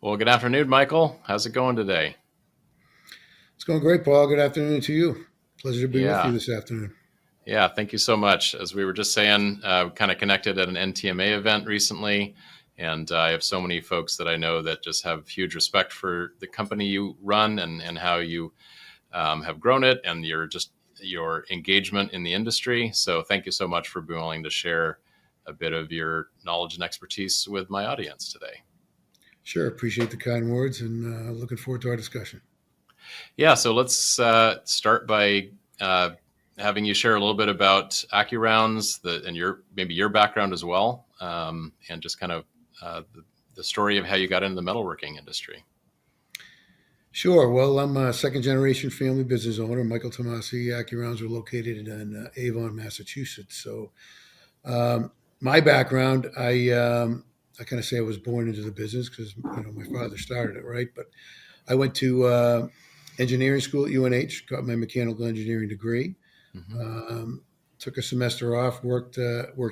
Well, good afternoon, Michael. How's it going today? It's going great, Paul. Good afternoon to you. Pleasure to be with you Yeah, this afternoon. yeah. Thank you so much. As we were just saying, kind of connected at an NTMA event recently, and I have so many folks that I know that just have huge respect for the company you run and how you have grown it and your engagement in the industry. So, thank you so much for being willing to share a bit of your knowledge and expertise with my audience today. Sure, appreciate the kind words and looking forward to our discussion. Yeah, so let's start by uh, having you share a little bit about AccuRounds and your background as well, and just kind of the story of how you got into the metalworking industry. Sure. Well, I'm a second generation family business owner. Michael Tamasi, AccuRounds are located in Avon, Massachusetts. So, um, my background, I kind of say I was born into the business because my father started it, right? But I went to engineering school at UNH, got my mechanical engineering degree. Hmm. Um, Took a semester off, worked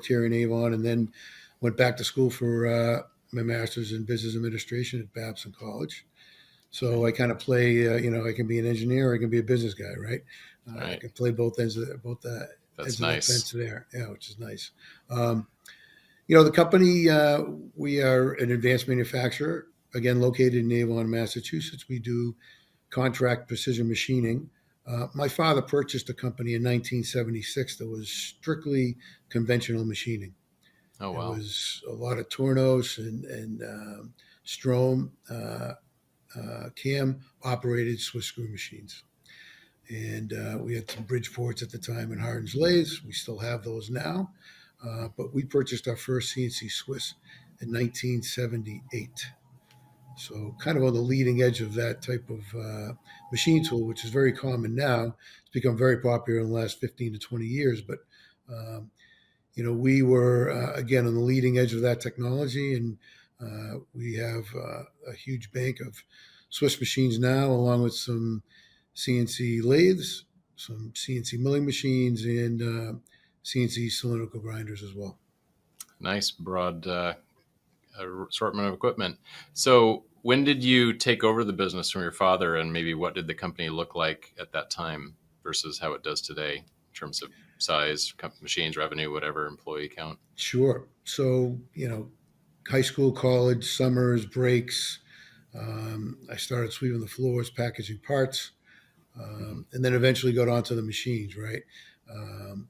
here in Avon, and then went back to school for my master's in business administration at Babson College. So Okay, I kind of play, I can be an engineer, or I can be a business guy, right? all I right, can play both that's ends of that nice. fence there, yeah, which is nice. Um, the company, we are an advanced manufacturer, again located in Avon, Massachusetts. We do contract precision machining. My father purchased a company in 1976 that was strictly conventional machining. Oh It wow, was a lot of Tornos and Strom cam operated Swiss screw machines. And we had some Bridgeports at the time and Hardin's lathes. We still have those now. But we purchased our first CNC Swiss in 1978. So, kind of on the leading edge of that type of machine tool, which is very common now. It's become very popular in the last 15 to 20 years. But, um, we were, again, on the leading edge of that technology. And we have a huge bank of Swiss machines now, along with some CNC lathes, some CNC milling machines, and CNC cylindrical grinders as well. nice broad assortment of equipment. So, when did you take over the business from your father, and maybe what did the company look like at that time versus how it does today in terms of size, machines, revenue, whatever, employee count? Sure. So, high school, college, summers, breaks. I started sweeping the floors, packaging parts, Hmm. and then eventually got onto the machines, right? Um,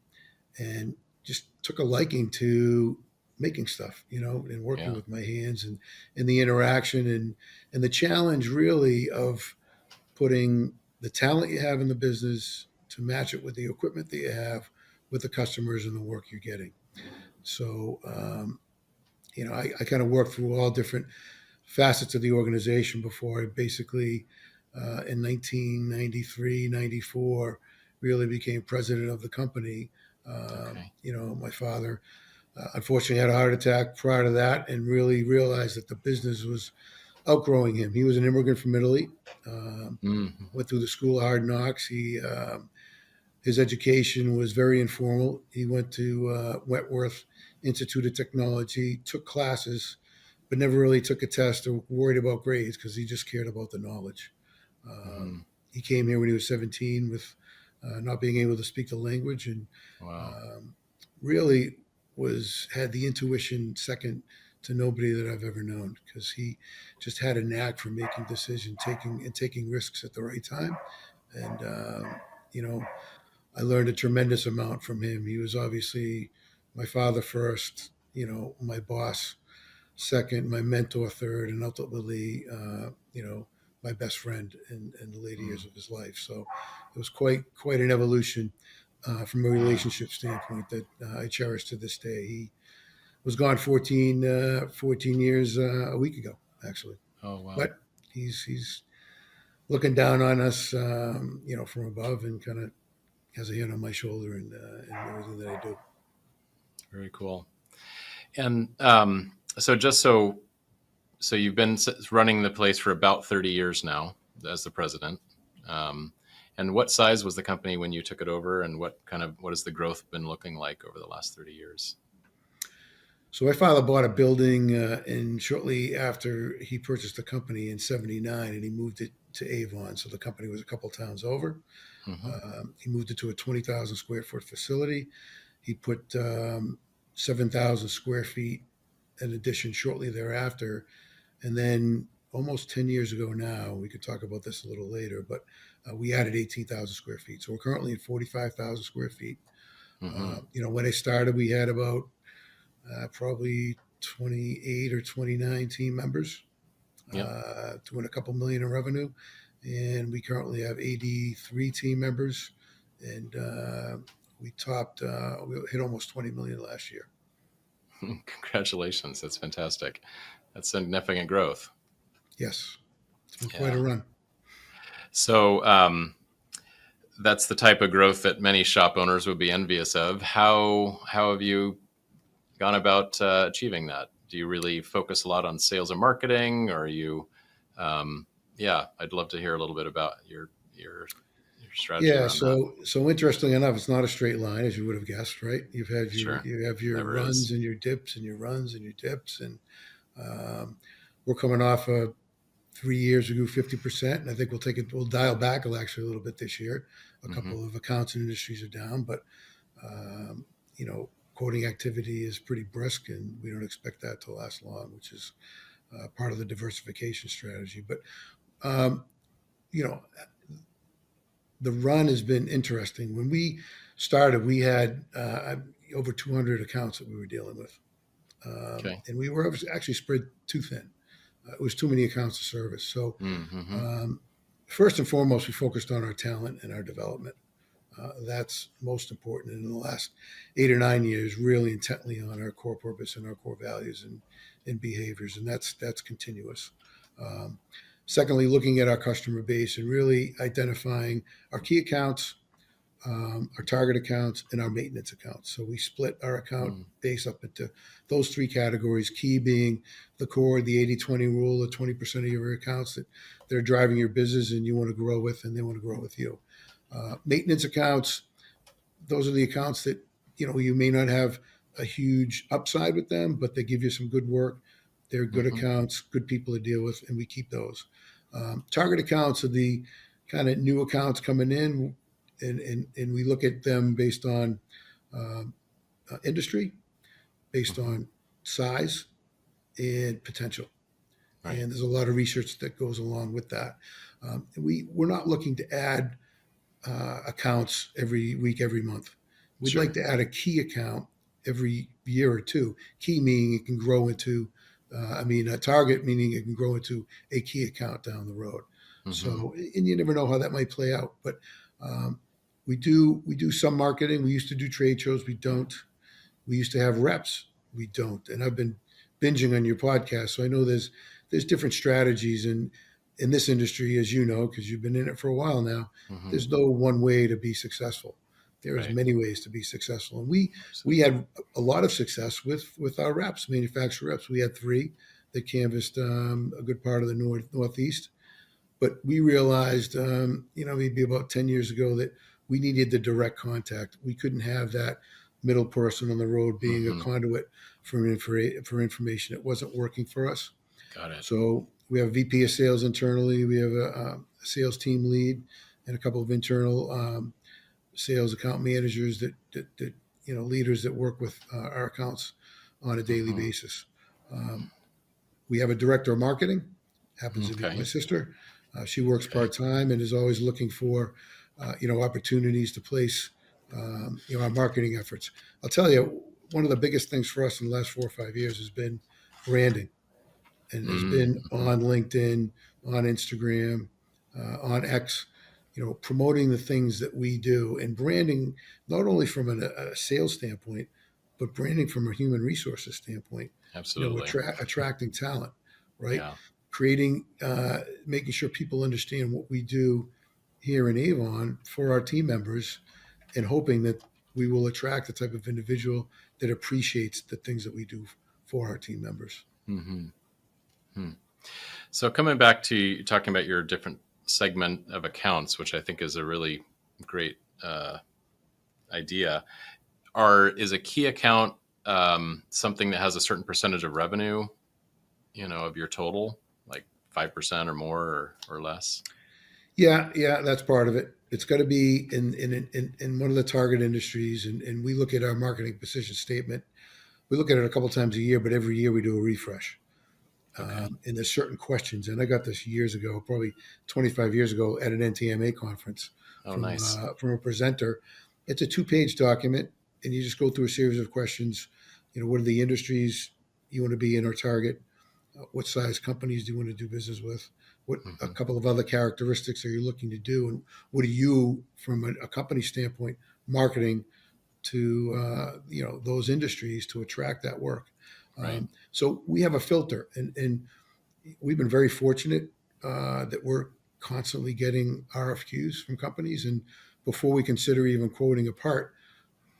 and just took a liking to making stuff, and working Yeah. with my hands and the interaction and the challenge really of putting the talent you have in the business to match it with the equipment that you have with the customers and the work you're getting. So, I kind of worked through all different facets of the organization before I basically, in 1993, 94, really became president of the company. Okay. My father unfortunately had a heart attack prior to that and really realized that the business was outgrowing him. He was an immigrant from Italy, um, Hmm. went through the school of hard knocks. His education was very informal. He went to Wentworth Institute of Technology, took classes, but never really took a test or worried about grades because he just cared about the knowledge. Hmm. He came here when he was 17 with not being able to speak the language and Wow. um, really was had the intuition second to nobody that I've ever known because he just had a knack for making decisions, taking risks at the right time. And you know, I learned a tremendous amount from him. He was obviously my father first, my boss second, my mentor third, and ultimately, my best friend in the later years Mm. of his life. So it was quite an evolution from a Yeah. relationship standpoint that I cherish to this day. He was gone 14 years a week ago, actually, Oh wow. but he's looking down on us, from above, and kind of has a hand on my shoulder and everything that I do. Very cool. And so, so you've been running the place for about 30 years now as the president. Um, and what size was the company when you took it over, and what has the growth been looking like over the last 30 years? So my father bought a building, and shortly after he purchased the company in '79, and he moved it to Avon. So the company was a couple towns over. Hmm. He moved it to a 20,000 square foot facility. He put 7,000 square feet in addition shortly thereafter. And then almost 10 years ago now, we could talk about this a little later, but we added 18,000 square feet. So we're currently at 45,000 square feet. Hmm. When I started, we had about probably 28 or 29 team members, Yep. doing a couple million in revenue. And we currently have 83 team members. And we hit almost 20 million last year. Congratulations. That's fantastic. That's significant growth. Yes, it's been quite Yeah. a run. So that's the type of growth that many shop owners would be envious of. How have you gone about achieving that? Do you really focus a lot on sales and marketing, or are you? Yeah, I'd love to hear a little bit about your strategy Yeah, around that. so interesting enough, it's not a straight line, as you would have guessed, right? Sure, You have your never is. runs and your dips and your runs and your dips, and um, we're coming off of 3 years we grew 50%, and I think we'll dial back actually a little bit this year. A Hmm. couple of accounts and industries are down, but um, quoting activity is pretty brisk, and we don't expect that to last long, which is part of the diversification strategy. But um, you know, the run has been interesting. When we started, we had over 200 accounts that we were dealing with, Okay. and we were actually spread too thin. It was too many accounts to service. So, Mm-hmm. um, first and foremost, we focused on our talent and our development. That's most important. And in the last 8 or 9 years, really intently on our core purpose and our core values and behaviors, and that's continuous. Um, Secondly, looking at our customer base and really identifying our key accounts, our target accounts, and our maintenance accounts. So we split our account Mm-hmm. base up into those three categories, key being the core, the 80-20 rule, the 20% of your accounts that they're driving your business and you want to grow with, and they want to grow with you. Maintenance accounts, those are the accounts that you may not have a huge upside with them, but they give you some good work. They're good Mm-hmm. accounts, good people to deal with, and we keep those. Target accounts are the kind of new accounts coming in, and we look at them based on um, industry, based Mm-hmm. on size and potential. Right. And there's a lot of research that goes along with that. We're not looking to add accounts every week, every month. We'd like Sure. to add a key account every year or two. Key meaning it can grow into, a target meaning it can grow into a key account down the road. Mm-hmm. So, and you never know how that might play out. But we do some marketing. We used to do trade shows. We don't. We used to have reps. We don't. And I've been binging on your podcast, so I know there's different strategies in this industry, as you know, because you've been in it for a while now. Mm-hmm. There's no one way to be successful. There's Right. many ways to be successful, and we Absolutely. had a lot of success with our reps, manufacturer reps. We had three that canvassed a good part of the northeast. But we realized, maybe about 10 years ago, that we needed the direct contact. We couldn't have that middle person on the road being a Mm-hmm. conduit for information. It wasn't working for us. Got it. So we have a VP of sales internally. We have a sales team lead and a couple of internal sales account managers that leaders that work with our accounts on a daily Mm-hmm. basis. Um, we have a director of marketing, happens to be my Okay. sister. She works Okay. part time and is always looking for, opportunities to place, our marketing efforts. I'll tell you, one of the biggest things for us in the last 4 or 5 years has been branding, and has been Mm-hmm. on LinkedIn, on Instagram, on X. Promoting the things that we do and branding not only from a sales standpoint, but branding from a human resources standpoint. Absolutely. Attracting talent, right? Yeah. Creating, making sure people understand what we do here in Avon for our team members, and hoping that we will attract the type of individual that appreciates the things that we do for our team members. Mm-hmm. Hmm. So coming back to talking about your different segment of accounts, which I think is a really great idea, is a key account something that has a certain percentage of revenue, of your total, like 5% or more or less? Yeah, yeah, that's part of it. It's got to be in one of the target industries, and we look at our marketing position statement. We look at it a couple times a year, but every year we do a refresh. Okay. And there's certain questions, and I got this years ago, probably 25 years ago, at an NTMA conference Oh, nice. from a presenter. It's a 2-page document, and you just go through a series of questions. What are the industries you want to be in or target? What size companies do you want to do business with? What a Hmm. couple of other characteristics are you looking to do, and what are you, from a company standpoint, marketing to those industries to attract that work? Right. So we have a filter, and we've been very fortunate that we're constantly getting RFQs from companies, and before we consider even quoting a part,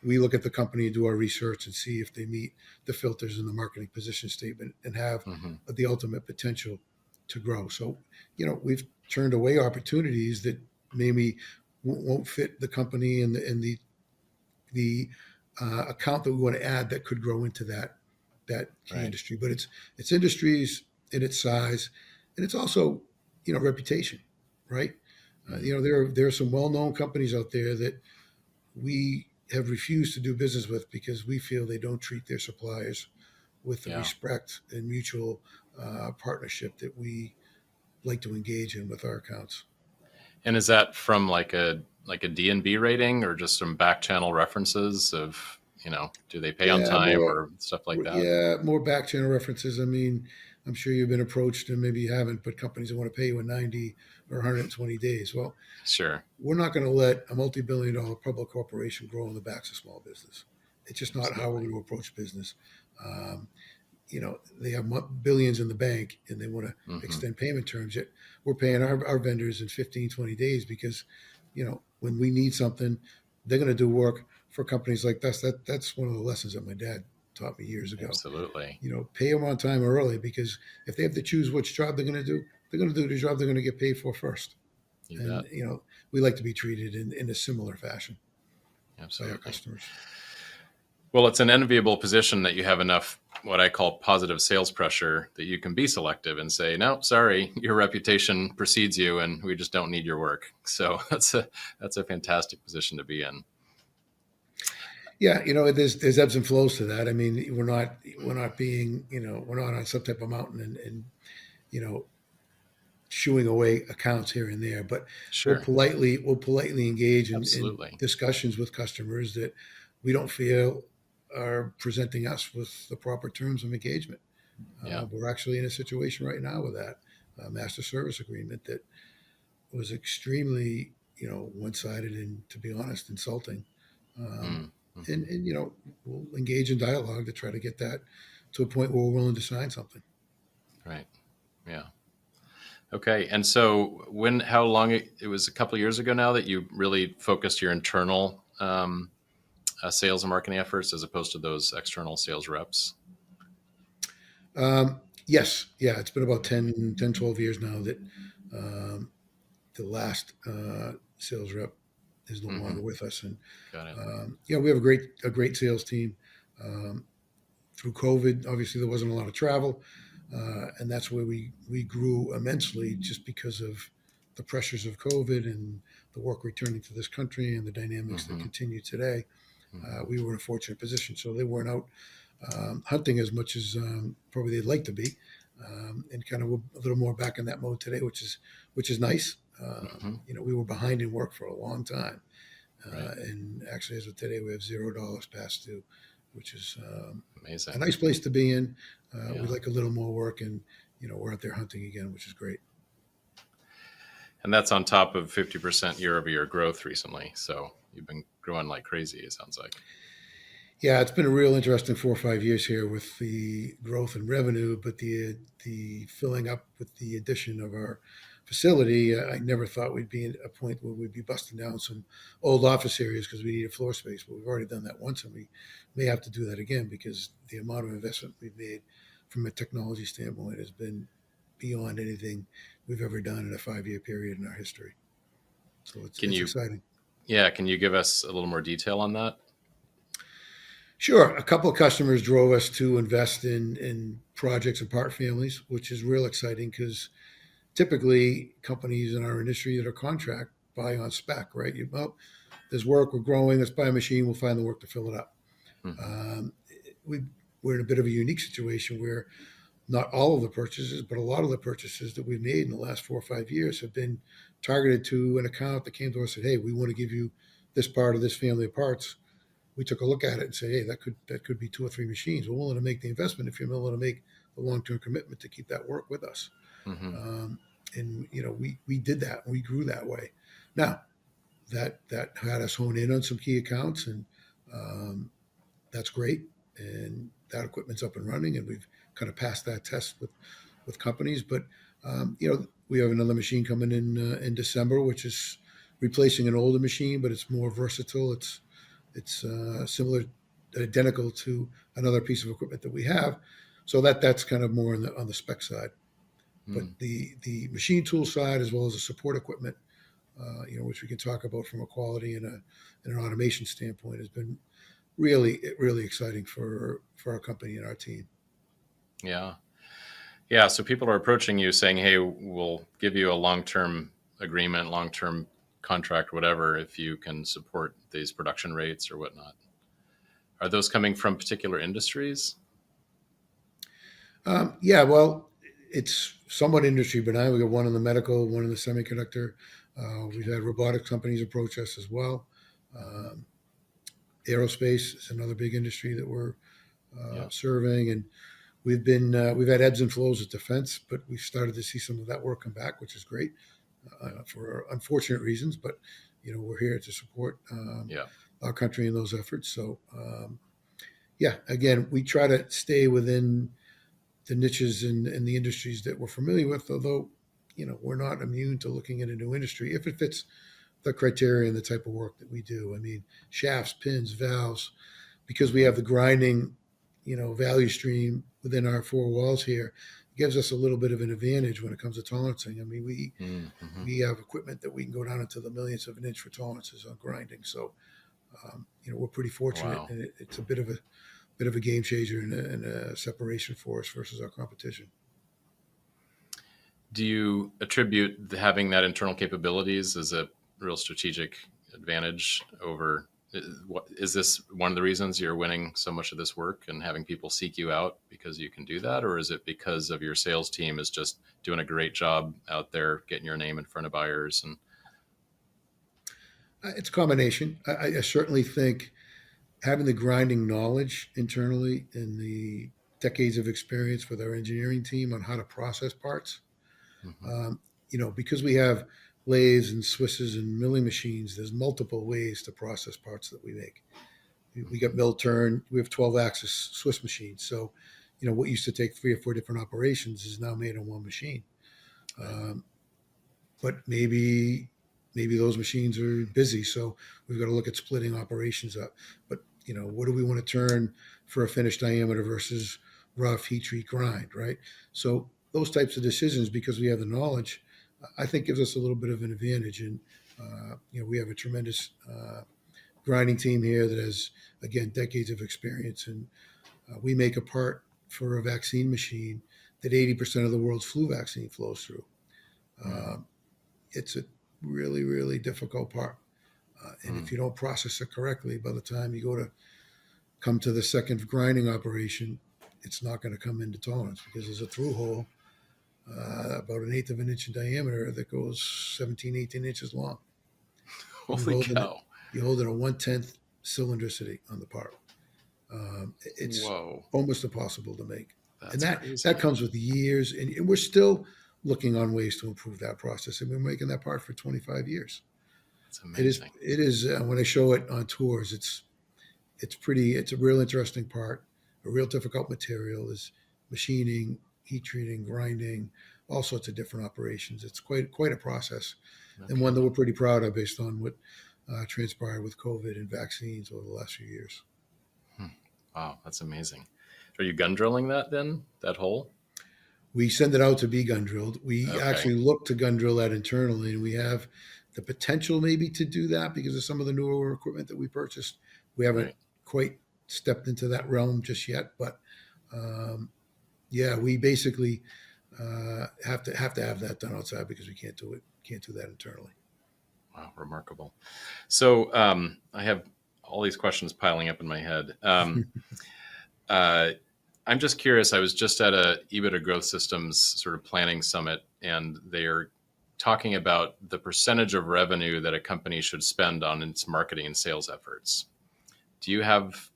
we look at the company and do our research and see if they meet the filters in the marketing position statement and have Hmm. the ultimate potential to grow. So, we've turned away opportunities that maybe won't fit the company and the account that we want to add that could grow into that key Right. industry. But it's industries and its size, and it's also reputation, right? Mm. There are some well known companies out there that we have refused to do business with because we feel they don't treat their suppliers with the Yeah. respect and mutual partnership that we like to engage in with our accounts. And is that from like a D&B rating, or just some back channel references of, do they pay on Yeah, time more. or stuff like that? Yeah, more back channel references. I mean, I'm sure you've been approached, and maybe you haven't, but companies that want to pay you in 90 or 120 days. Well, Sure. we're not going to let a multi-billion-dollar public corporation grow on the backs of small business. It's just not how we're Absolutely. going to approach business. Um, they have billions in the bank, and they want to Hmm. extend payment terms. Yet we're paying our vendors in 15, 20 days because, when we need something, they're going to do work for companies like us. That's one of the lessons that my dad taught me years ago. Absolutely. Pay them on time early, because if they have to choose which job they're going to do, they're going to do the job they're going to get paid for first. You And, bet. we like to be treated in a similar fashion by our Absolutely. customers. Well, it's an enviable position that you have enough what I call positive sales pressure that you can be selective and say, no, sorry, your reputation precedes you, and we just don't need your work. So that's a fantastic position to be in. Yeah, there's ebbs and flows to that. I mean, we're not being, we're not on some type of mountain and you know shooing away accounts here and there, but Sure. we'll politely engage in Absolutely. discussions with customers that we don't feel are presenting us with the proper terms of engagement. Yeah. We're actually in a situation right now with that master service agreement that was extremely, one-sided and, to be honest, insulting. Um, Mm. Hmm. and we'll engage in dialogue to try to get that to a point where we're willing to sign something. Right. Yeah. Okay. And so how long, it was a couple of years ago now that you really focused your internal sales and marketing efforts as opposed to those external sales reps? Yes, yeah, it's been about 12 years now that um, the last sales rep is no Hmm. longer with us, and Got it. we have a great sales team. Um, Through COVID, obviously there wasn't a lot of travel, and that's where we grew immensely, just because of the pressures of COVID and the work returning to this country and the dynamics that Hmm. continue today. Hmm. We were in a fortunate position, so they weren't out hunting as much as probably they'd like to be, and kind of a little more back in that mode today, which is nice. Hmm. We were behind in work for a long time, Right. and actually, as of today, we have $0 past due, which is a Amazing. nice place to be in. We Yeah. like a little more work, and we're out there hunting again, which is great. And that's on top of 50% year over year growth recently. So you've been growing like crazy, it sounds like. Yeah, it's been a real interesting 4 or 5 years here with the growth in revenue, but the filling up with the addition of our facility. I never thought we'd be at a point where we'd be busting down some old office areas because we needed floor space. But we've already done that once, and we may have to do that again, because the amount of investment we've made from a technology standpoint has been beyond anything we've ever done in a 5-year period in our history. So it's Can it's you, exciting. yeah, can you give us a little more detail on that? Sure, a couple of customers drove us to invest in projects and part families, which is real exciting because typically companies in our industry that are contract buy on spec, right? Well, there's work, we're growing, let's buy a machine, we'll find the work to fill it up. Hmm. Um, we, we're in a bit of a unique situation where not all of the purchases, but a lot of the purchases that we've made in the last 4 or 5 years have been targeted to an account that came to us and said, "Hey, we want to give you this part of this family of parts." We took a look at it and say, "Hey, that could be 2 or 3 machines. We're willing to make the investment if you're willing to make the long term commitment to keep that work with us." Hmm. Um, and we did that. We grew that way. Now that had us hone in on some key accounts, and um, that's great. And that equipment's up and running, and we've kind of passed that test with companies. But we have another machine coming in December, which is replacing an older machine, but it's more versatile. It's similar, identical to another piece of equipment that we have. So that's kind of more on the spec side. But Mm. the machine tool side, as well as the support equipment, which we can talk about from a quality and an automation standpoint, has been really exciting for our company and our team. Yeah. Yeah. So people are approaching you saying, hey, we'll give you a long term agreement, long term contract, whatever, if you can support these production rates or whatnot. Are those coming from particular industries? Yeah, well, it's somewhat industry benign. We got one in the medical, one in the semiconductor. We've had robotics companies approach us as well. Um, Aerospace is another big industry that we're Yeah. serving, and we've had ebbs and flows with defense, but we've started to see some of that work come back, which is great Yeah. for unfortunate reasons. But we're here to support Yeah. our country in those efforts. So yeah, again, we try to stay within the niches and the industries that we're familiar with, although we're not immune to looking at a new industry if it fits the criteria and the type of work that we do. I mean, shafts, pins, valves, because we Hmm. have the grinding, value stream within our four walls here, it gives us a little bit of an advantage when it comes to tolerancing. I mean, we Hmm. we have equipment that we can go down into the millionths of an inch for tolerances on grinding. So, we're pretty fortunate, Wow. and it's a bit of a game changer and a separation for us versus our competition. Do you attribute having that internal capabilities as a real strategic advantage over? Is this one of the reasons you're winning so much of this work and having people seek you out because you can do that, or is it because of your sales team is just doing a great job out there getting your name in front of buyers? And It's a combination. I certainly think having the grinding knowledge internally and the decades of experience with our engineering team on how to process parts, hmm. because we have lathes and Swisses and milling machines, there's multiple ways to process parts that we make. We got Hmm. mill turn, we have 12 axis Swiss machines. So, what used to take 3 or 4 different operations is now made on one machine. Right. Um, but maybe those machines are busy, so we've got to look at splitting operations up. But what do we want to turn for a finished diameter versus rough heat treat grind, right? So those types of decisions, because we have the knowledge, I think gives us a little bit of an advantage. And we have a tremendous grinding team here that has, again, decades of experience, and we make a part for a vaccine machine that 80% of the world's flu vaccine flows through. Mm. Um, it's a really difficult part. And Mm. if you don't process it correctly, by the time you go to come to the second grinding operation, it's not going to come into tolerance because there's a through hole about an eighth of an inch in diameter that goes 17, 18 inches long. And Holy cow! you hold it a 1/10 cylindricity on the part. It's Whoa, almost impossible to make. And that's that crazy. comes with years. And we're still looking on ways to improve that process. And we're making that part for 25 years. That's It is. amazing. It is. When I show it on tours, it's pretty. It's a real interesting part. A real difficult material is machining, heat treating, grinding, all sorts of different operations. It's quite a process, No and one that kidding. we're pretty proud of based on what transpired with COVID and vaccines over the last few years. Hmm. Wow, that's amazing. Are you gun drilling that then? That hole? We send it out to be gun drilled. We Okay. actually look to gun drill that internally, and we have the potential maybe to do that because of some of the newer equipment that we purchased. We haven't Right. quite stepped into that realm just yet, but yeah, we basically have that done outside because we can't do that internally. Wow, remarkable. So I have all these questions piling up in my head. Uh, I'm just curious. I was just at a EBITDA Growth Systems sort of planning summit, and they are talking about the percentage of revenue that a company should spend on its marketing and sales efforts. Do you have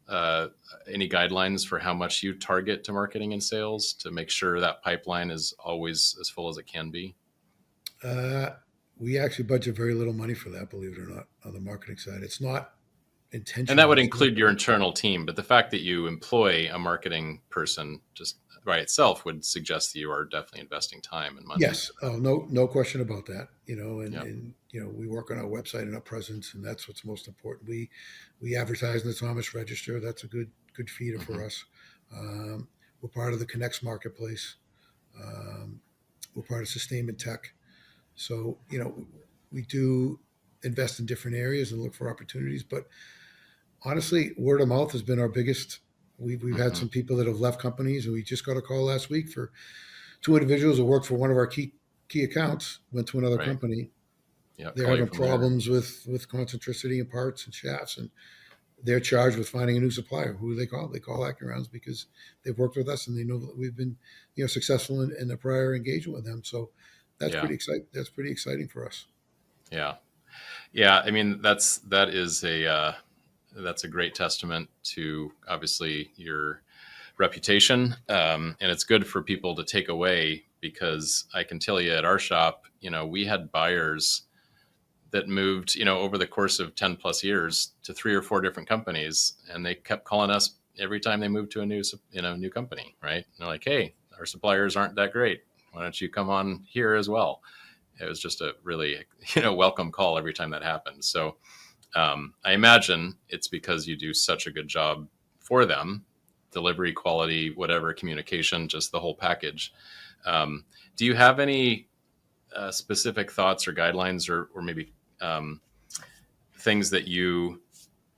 any guidelines for how much you target to marketing and sales to make sure that pipeline is always as full as it can be? Uh, we actually budget very little money for that, believe it or not, on the marketing side. It's not And that intentional. would It's not. include your internal team, but the fact that you employ a marketing person just by itself would suggest that you are definitely investing time and money into Yes. that. Oh, no question about that. Yeah. And we work on our website and our presence, and that's what's most important. We advertise in the Thomas Register. That's a good feeder Mm-hmm. for us. Um, we're part of the Connects marketplace. Um, we're part of Sustainment Tech. So we do invest in different areas and look for opportunities. But honestly, word of mouth has been our biggest. We've had Mm-hmm. some people that have left companies, and we just got a call last week for two individuals who worked for one of our key accounts, went to another Right. company. Yeah. They're Call you having from there. problems with concentricity and parts and shafts, and they're charged with finding a new supplier. Who do they call? They call AccuRounds because they've worked with us and they know that we've been successful in the prior engagement with them. So that's Yeah. pretty exciting. That's pretty exciting for us. Yeah. Yeah. I mean, that's a great testament to obviously your reputation. And it's good for people to take away because I can tell you at our shop, we had buyers that moved, over the course of 10 plus years to 3 or 4 different companies. And they kept calling us every time they moved to a new company. Right. And they're like, hey, our suppliers aren't that great. Why don't you come on here as well? It was just a really, welcome call every time that happened. So I imagine it's because you do such a good job for them, delivery, quality, whatever, communication, just the whole package. Do you have any specific thoughts or guidelines or maybe um, things that you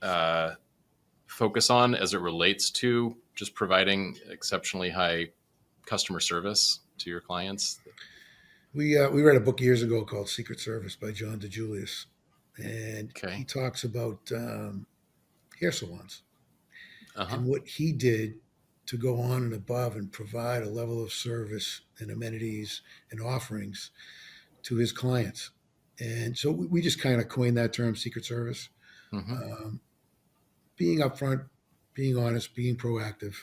uh, focus on as it relates to just providing exceptionally high customer service to your clients? We read a book years ago called Secret Service by John DeJulius, and he Okay. talks about hair salons Uh-huh. and what he did to go on and above and provide a level of service and amenities and offerings to his clients. And so we just kind of coined that term, Secret Service. Mm-hmm. Um, being upfront, being honest, being proactive,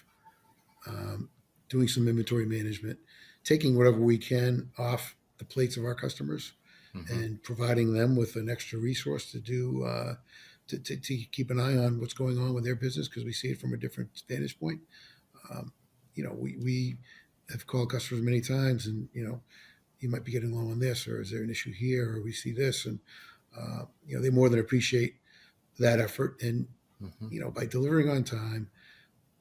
um, doing some inventory management, taking whatever we can off the plates of our customers, Mm-hmm. and providing them with an extra resource to do to keep an eye on what's going on with their business because we see it from a different vantage point. Um, we have called customers many times, and you might be getting low on this, or is there an issue here, or we see this, and they more than appreciate that effort. And Mm-hmm. by delivering on time,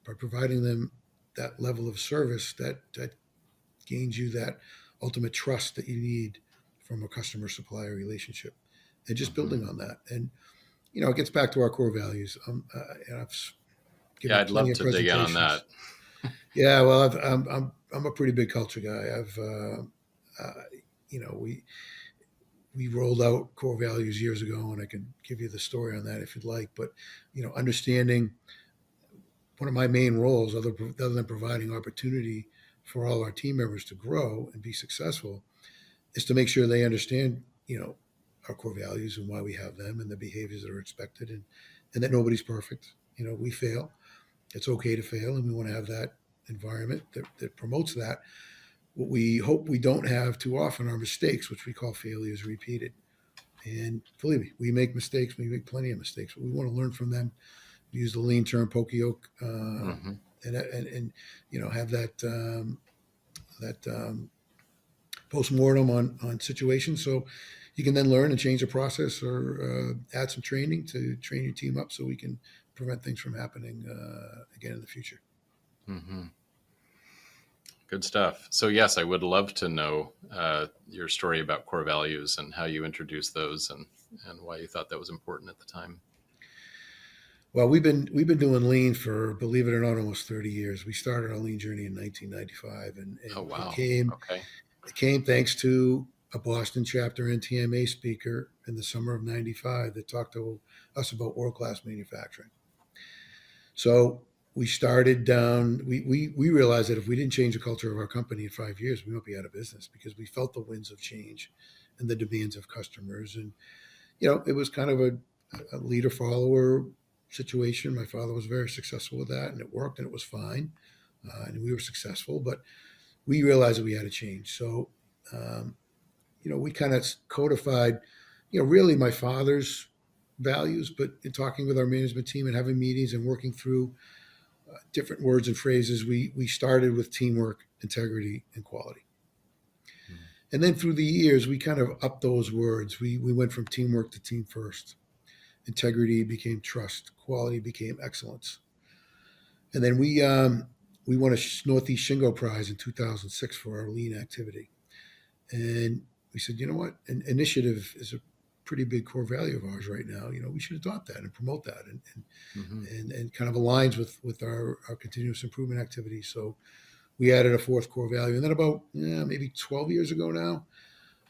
by providing them that level of service, that gains you that ultimate trust that you need from a customer supplier relationship, and just Mm-hmm. building on that. And it gets back to our core values. And I've Yeah, given I'd plenty love of to dig in on presentations. that. Yeah, well, I'm a pretty big culture guy. Uh, we rolled out core values years ago, and I can give you the story on that if you'd like. But understanding one of my main roles, other than providing opportunity for all our team members to grow and be successful, is to make sure they understand, our core values and why we have them and the behaviors that are expected, and that nobody's perfect. We fail. It's okay to fail, and we want to have that environment that promotes that. What we hope we don't have too often are mistakes, which we call failures repeated. And believe me, we make mistakes. We make plenty of mistakes, but we want to learn from them. We use the lean term poke-yoke, Mm-hmm. and have that post-mortem on situations, so you can then learn and change the process or add some training to train your team up so we can prevent things from happening again in the future. Mm-hmm. Good stuff. So yes, I would love to know your story about core values and how you introduced those and why you thought that was important at the time. Well, we've been doing lean for, believe it or not, almost 30 years. We started our lean journey in 1995, Oh, and it wow. came Okay. it came thanks to a Boston chapter NTMA speaker in the summer of '95 that talked to us about world class manufacturing. So we started down. We realized that if we didn't change the culture of our company in 5 years, we might be out of business because we felt the winds of change and the demands of customers. And it was kind of a leader follower situation. My father was very successful with that, and it worked, and it was fine, and we were successful. But we realized that we had to change. So, um, we kind of codified, really my father's values, but in talking with our management team and having meetings and working through different words and phrases, we started with teamwork, integrity, and quality. Mm. And then through the years, we kind of upped those words. We went from teamwork to team first. Integrity became trust. Quality became excellence. And then we won a Northeast Shingo Prize in 2006 for our lean activity. And we said, you know what? An initiative is a pretty big core value of ours right now. We should adopt that and promote that, Hmm. and kind of aligns with our continuous improvement activities. So we added a fourth core value. And then about maybe 12 years ago now,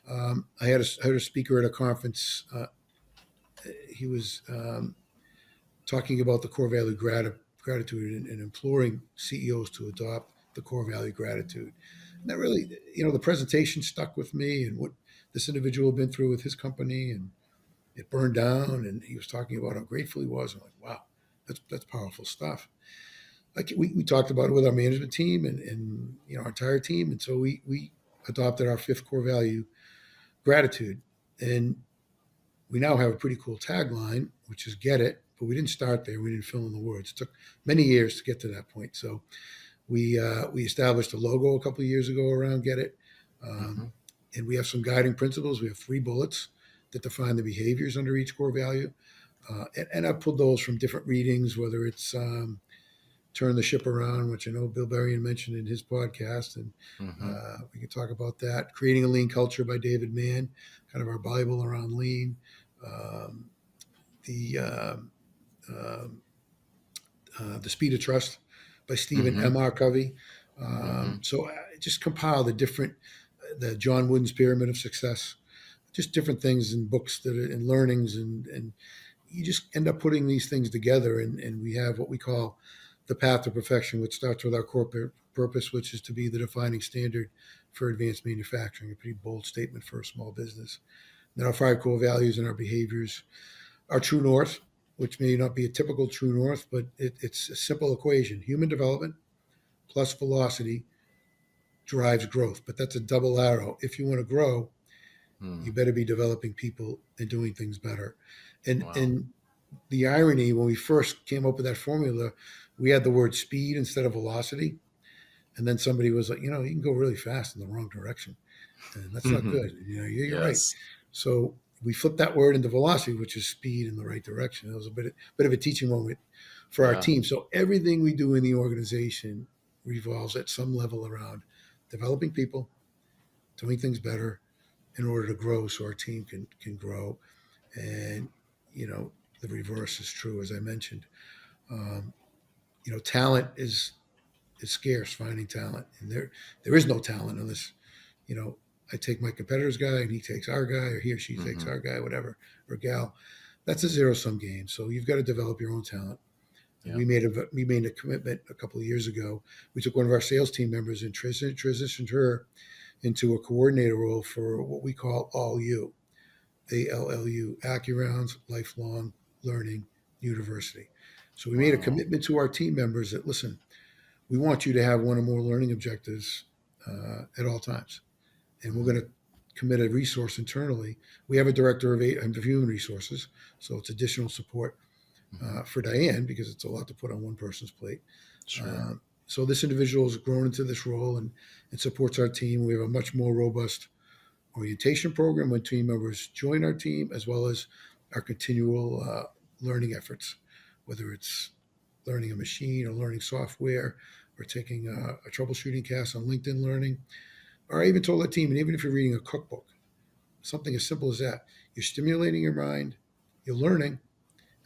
I had a speaker at a conference. He was talking about the core value gratitude, and imploring CEOs to adopt the core value gratitude. And that really, the presentation stuck with me, and what this individual had been through with his company, and it burned down, and he was talking about how grateful he was. I'm like, wow, that's powerful stuff. Like we talked about it with our management team, and our entire team, and so we adopted our fifth core value, gratitude. And we now have a pretty cool tagline, which is "Get it," but we didn't start there. We didn't fill in the words. It took many years to get to that point. So we established a logo a couple of years ago around "Get it," Hmm. um, and we have some guiding principles. We have 3 bullets that define the behaviors under each core value, and I've pulled those from different readings, whether it's "Turn the Ship Around," which I know Bill Berrien mentioned in his podcast, and Hmm. we can talk about that. "Creating a Lean Culture" by David Mann, kind of our Bible around lean. Um, the um, The Speed of Trust by Stephen Hmm. M.R. Covey. Hmm. So I just compiled the John Wooden's Pyramid of Success, just different things in books that are in learnings, and you just end up putting these things together, and we have what we call the path to perfection, which starts with our corporate purpose, which is to be the defining standard for advanced manufacturing, a pretty bold statement for a small business. Then our 5 core values and our behaviors, our true north, which may not be a typical true north, but it's a simple equation. Human development plus velocity drives growth, but that's a double arrow. If you want to grow, you Mm. better be developing people and doing things better. And Wow. and the irony, when we first came up with that formula, we had the word speed instead of velocity. And then somebody was like, you can go really fast in the wrong direction. And that's not good. You're right. Yes. So we flipped that word into velocity, which is speed in the right direction. It was a bit of a teaching moment for our Yeah. team. So everything we do in the organization revolves at some level around developing people, doing things better in order to grow, so our team can grow. And you know the reverse is true, as I mentioned. Um, Talent is scarce. Finding talent, and there is no talent unless you know I take my competitor's guy and he takes our guy, or he or she takes Hmm. our guy, whatever, or gal. That's a zero sum game. So you've got to develop your own talent. And Yeah. we made a commitment a couple of years ago. We took one of our sales team members and transitioned her into a coordinator role for what we call All You, ALLU, AccuRounds Lifelong Learning University. So we made a Wow. commitment to our team members that, listen, we want you to have one or more learning objectives at all times, and we're Hmm. going to commit a resource internally. We have a director of human resources, so it's additional support Hmm. for Diane because it's a lot to put on one person's plate. Sure. Uh, so this individual has grown into this role and supports our team. We have a much more robust orientation program when team members join our team, as well as our continual learning efforts, whether it's learning a machine or learning software or taking a troubleshooting class on LinkedIn Learning. Or I even told our team, and even if you're reading a cookbook, something as simple as that, you're stimulating your mind, you're learning,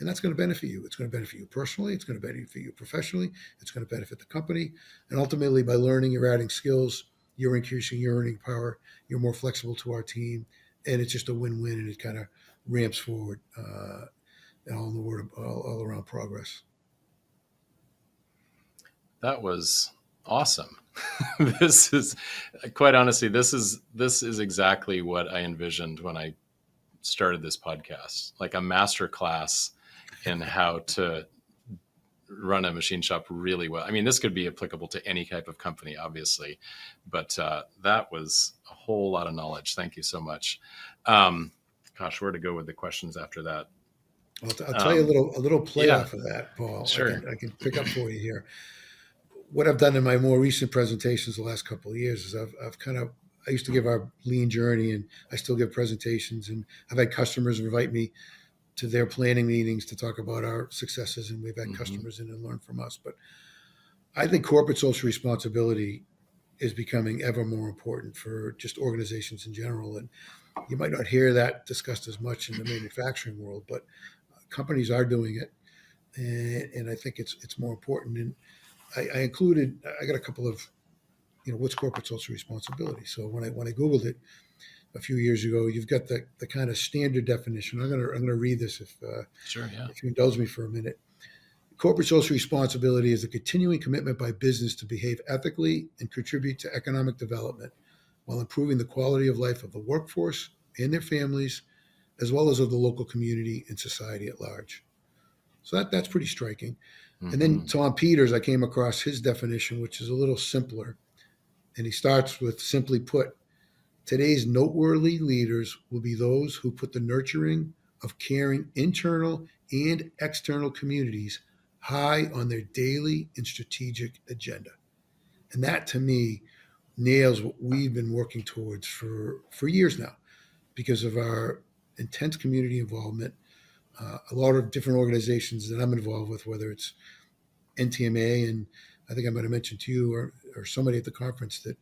And that's going to benefit you. It's going to benefit you personally. It's going to benefit you professionally. It's going to benefit the company. And ultimately, by learning, you're adding skills, you're increasing your earning power, you're more flexible to our team. And it's just a win-win, and it kind of ramps forward all in the word, all around progress. That was awesome. This is, quite honestly, this is exactly what I envisioned when I started this podcast, like a master class in how to run a machine shop really well. I mean, this could be applicable to any type of company, obviously, but that was a whole lot of knowledge. Thank you so much. Gosh, where to go with the questions after that? I'll tell you a little play yeah. off of that, Paul. Sure. I can pick up for you here. What I've done in my more recent presentations the last couple of years is I used to give our lean journey, and I still give presentations, and I've had customers invite me to their planning meetings to talk about our successes, and we've had customers in and learn from us. But I think corporate social responsibility is becoming ever more important for just organizations in general. And you might not hear that discussed as much in the manufacturing world, but companies are doing it, and I think it's more important. And I got a couple of, what's corporate social responsibility. So when I Googled it a few years ago, you've got the kind of standard definition. I'm gonna read this Sure, yeah. if you indulge me for a minute. Corporate social responsibility is a continuing commitment by business to behave ethically and contribute to economic development while improving the quality of life of the workforce and their families, as well as of the local community and society at large. So that's pretty striking. And then Tom Peters, I came across his definition, which is a little simpler. And he starts with, simply put, today's noteworthy leaders will be those who put the nurturing of caring internal and external communities high on their daily and strategic agenda. And that, to me, nails what we've been working towards for years now because of our intense community involvement. A lot of different organizations that I'm involved with, whether it's NTMA, and I think I might have mentioned to you or somebody at the conference that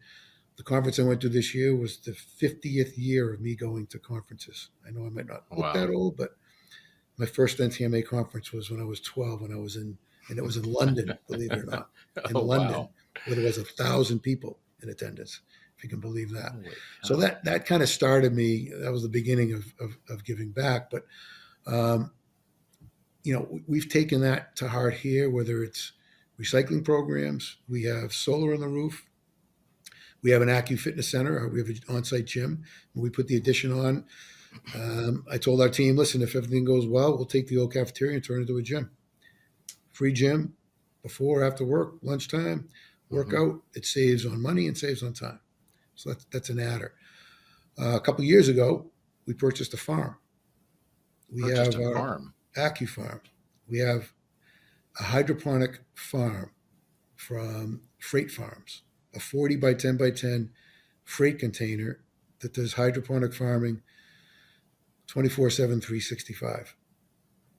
the conference I went to this year was the 50th year of me going to conferences. I know I might not look that old, but my first NTMA conference was when I was 12, and it was in London, believe it or not, in London, where there was 1,000 people in attendance, if you can believe that. So that kind of started me. That was the beginning of giving back. But we've taken that to heart here, whether it's recycling programs, we have solar on the roof, we have an Accu Fitness Center, we have an on-site gym. When we put the addition on, I told our team, listen, if everything goes well, we'll take the old cafeteria and turn it into a gym. Free gym before, after work, lunchtime, workout. It saves on money and saves on time. So that's an adder. A couple of years ago, we purchased a farm. We have our AccuFarm. We have a hydroponic farm from Freight Farms, a 40 by 10 by 10 freight container that does hydroponic farming 24/7, 365.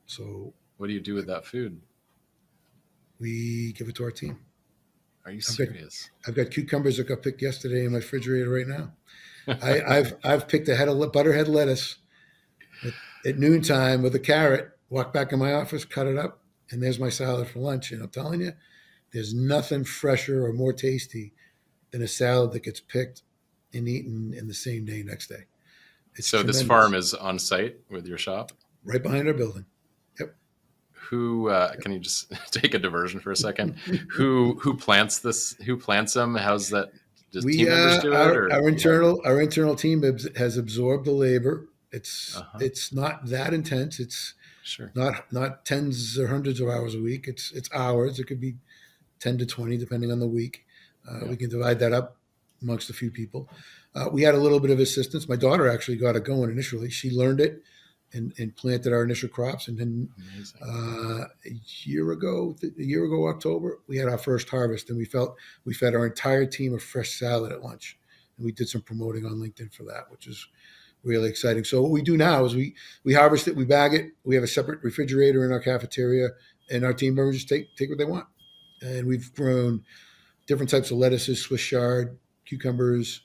So what do you do with that food? We give it to our team. Are you serious? I've got cucumbers that got picked yesterday in my refrigerator right now. I've picked a head of butterhead lettuce at noontime with a carrot, walk back in my office, cut it up, and there's my salad for lunch. And I'm telling you, there's nothing fresher or more tasty than a salad that gets picked and eaten in the same day next day. It's so tremendous. This farm is on site with your shop? Right behind our building. Yep. Who can you just take a diversion for a second? Who plants this? Who plants them? How's that? Does team members do it? Our internal team has absorbed the labor. It's not that intense. It's not tens or hundreds of hours a week. It's hours. It could be 10 to 20 depending on the week. We can divide that up amongst a few people. We had a little bit of assistance. My daughter actually got it going initially. She learned it and planted our initial crops. And then a year ago, October, we had our first harvest, and we fed our entire team a fresh salad at lunch. And we did some promoting on LinkedIn for that, which is really exciting. So what we do now is we harvest it, we bag it. We have a separate refrigerator in our cafeteria, and our team members just take what they want. And we've grown different types of lettuces, Swiss chard, cucumbers.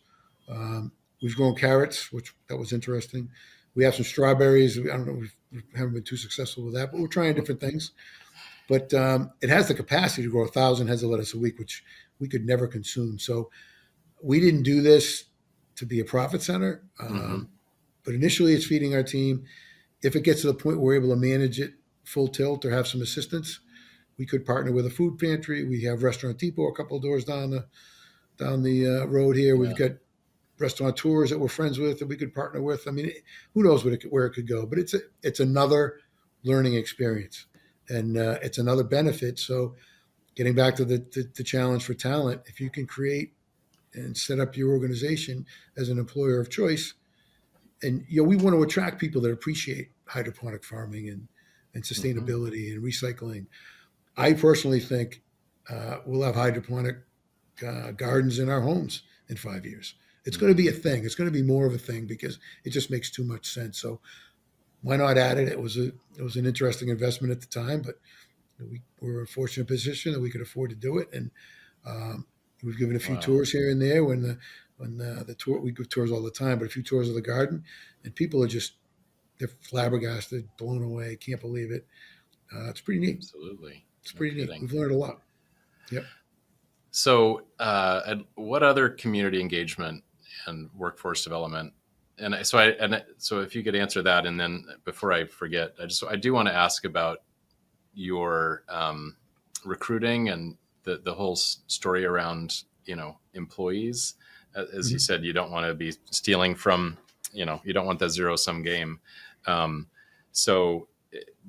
We've grown carrots, that was interesting. We have some strawberries. I don't know. We haven't been too successful with that, but we're trying different things. But it has the capacity to grow 1,000 heads of lettuce a week, which we could never consume. So we didn't do this to be a profit center, Mm-hmm. but initially it's feeding our team. If it gets to the point where we're able to manage it full tilt or have some assistance, we could partner with a food pantry. We have Restaurant Depot a couple of doors down the road here. We've Yeah. got restaurateurs that we're friends with that we could partner with. I mean, who knows where it could go? But it's another learning experience, and it's another benefit. So, getting back to the challenge for talent, if you can create and set up your organization as an employer of choice, and we want to attract people that appreciate hydroponic farming and Mm-hmm. sustainability and recycling. I personally think we'll have hydroponic gardens in our homes in 5 years. It's going to be a thing. It's going to be more of a thing because it just makes too much sense. So why not add it? It was an interesting investment at the time, but we were in a fortunate position that we could afford to do it, and we've given a few Wow. tours here and there. When the tour, we give tours all the time, but a few tours of the garden, and people are just they're flabbergasted, blown away, can't believe it. It's pretty neat. Absolutely. It's No pretty neat. kidding. We've learned a lot. Yep. So, and what other community engagement and workforce development? So if you could answer that, and then before I forget, I do want to ask about your recruiting and the whole story around employees. As you Mhm. said, you don't want to be stealing from you don't want that zero sum game. Um, so,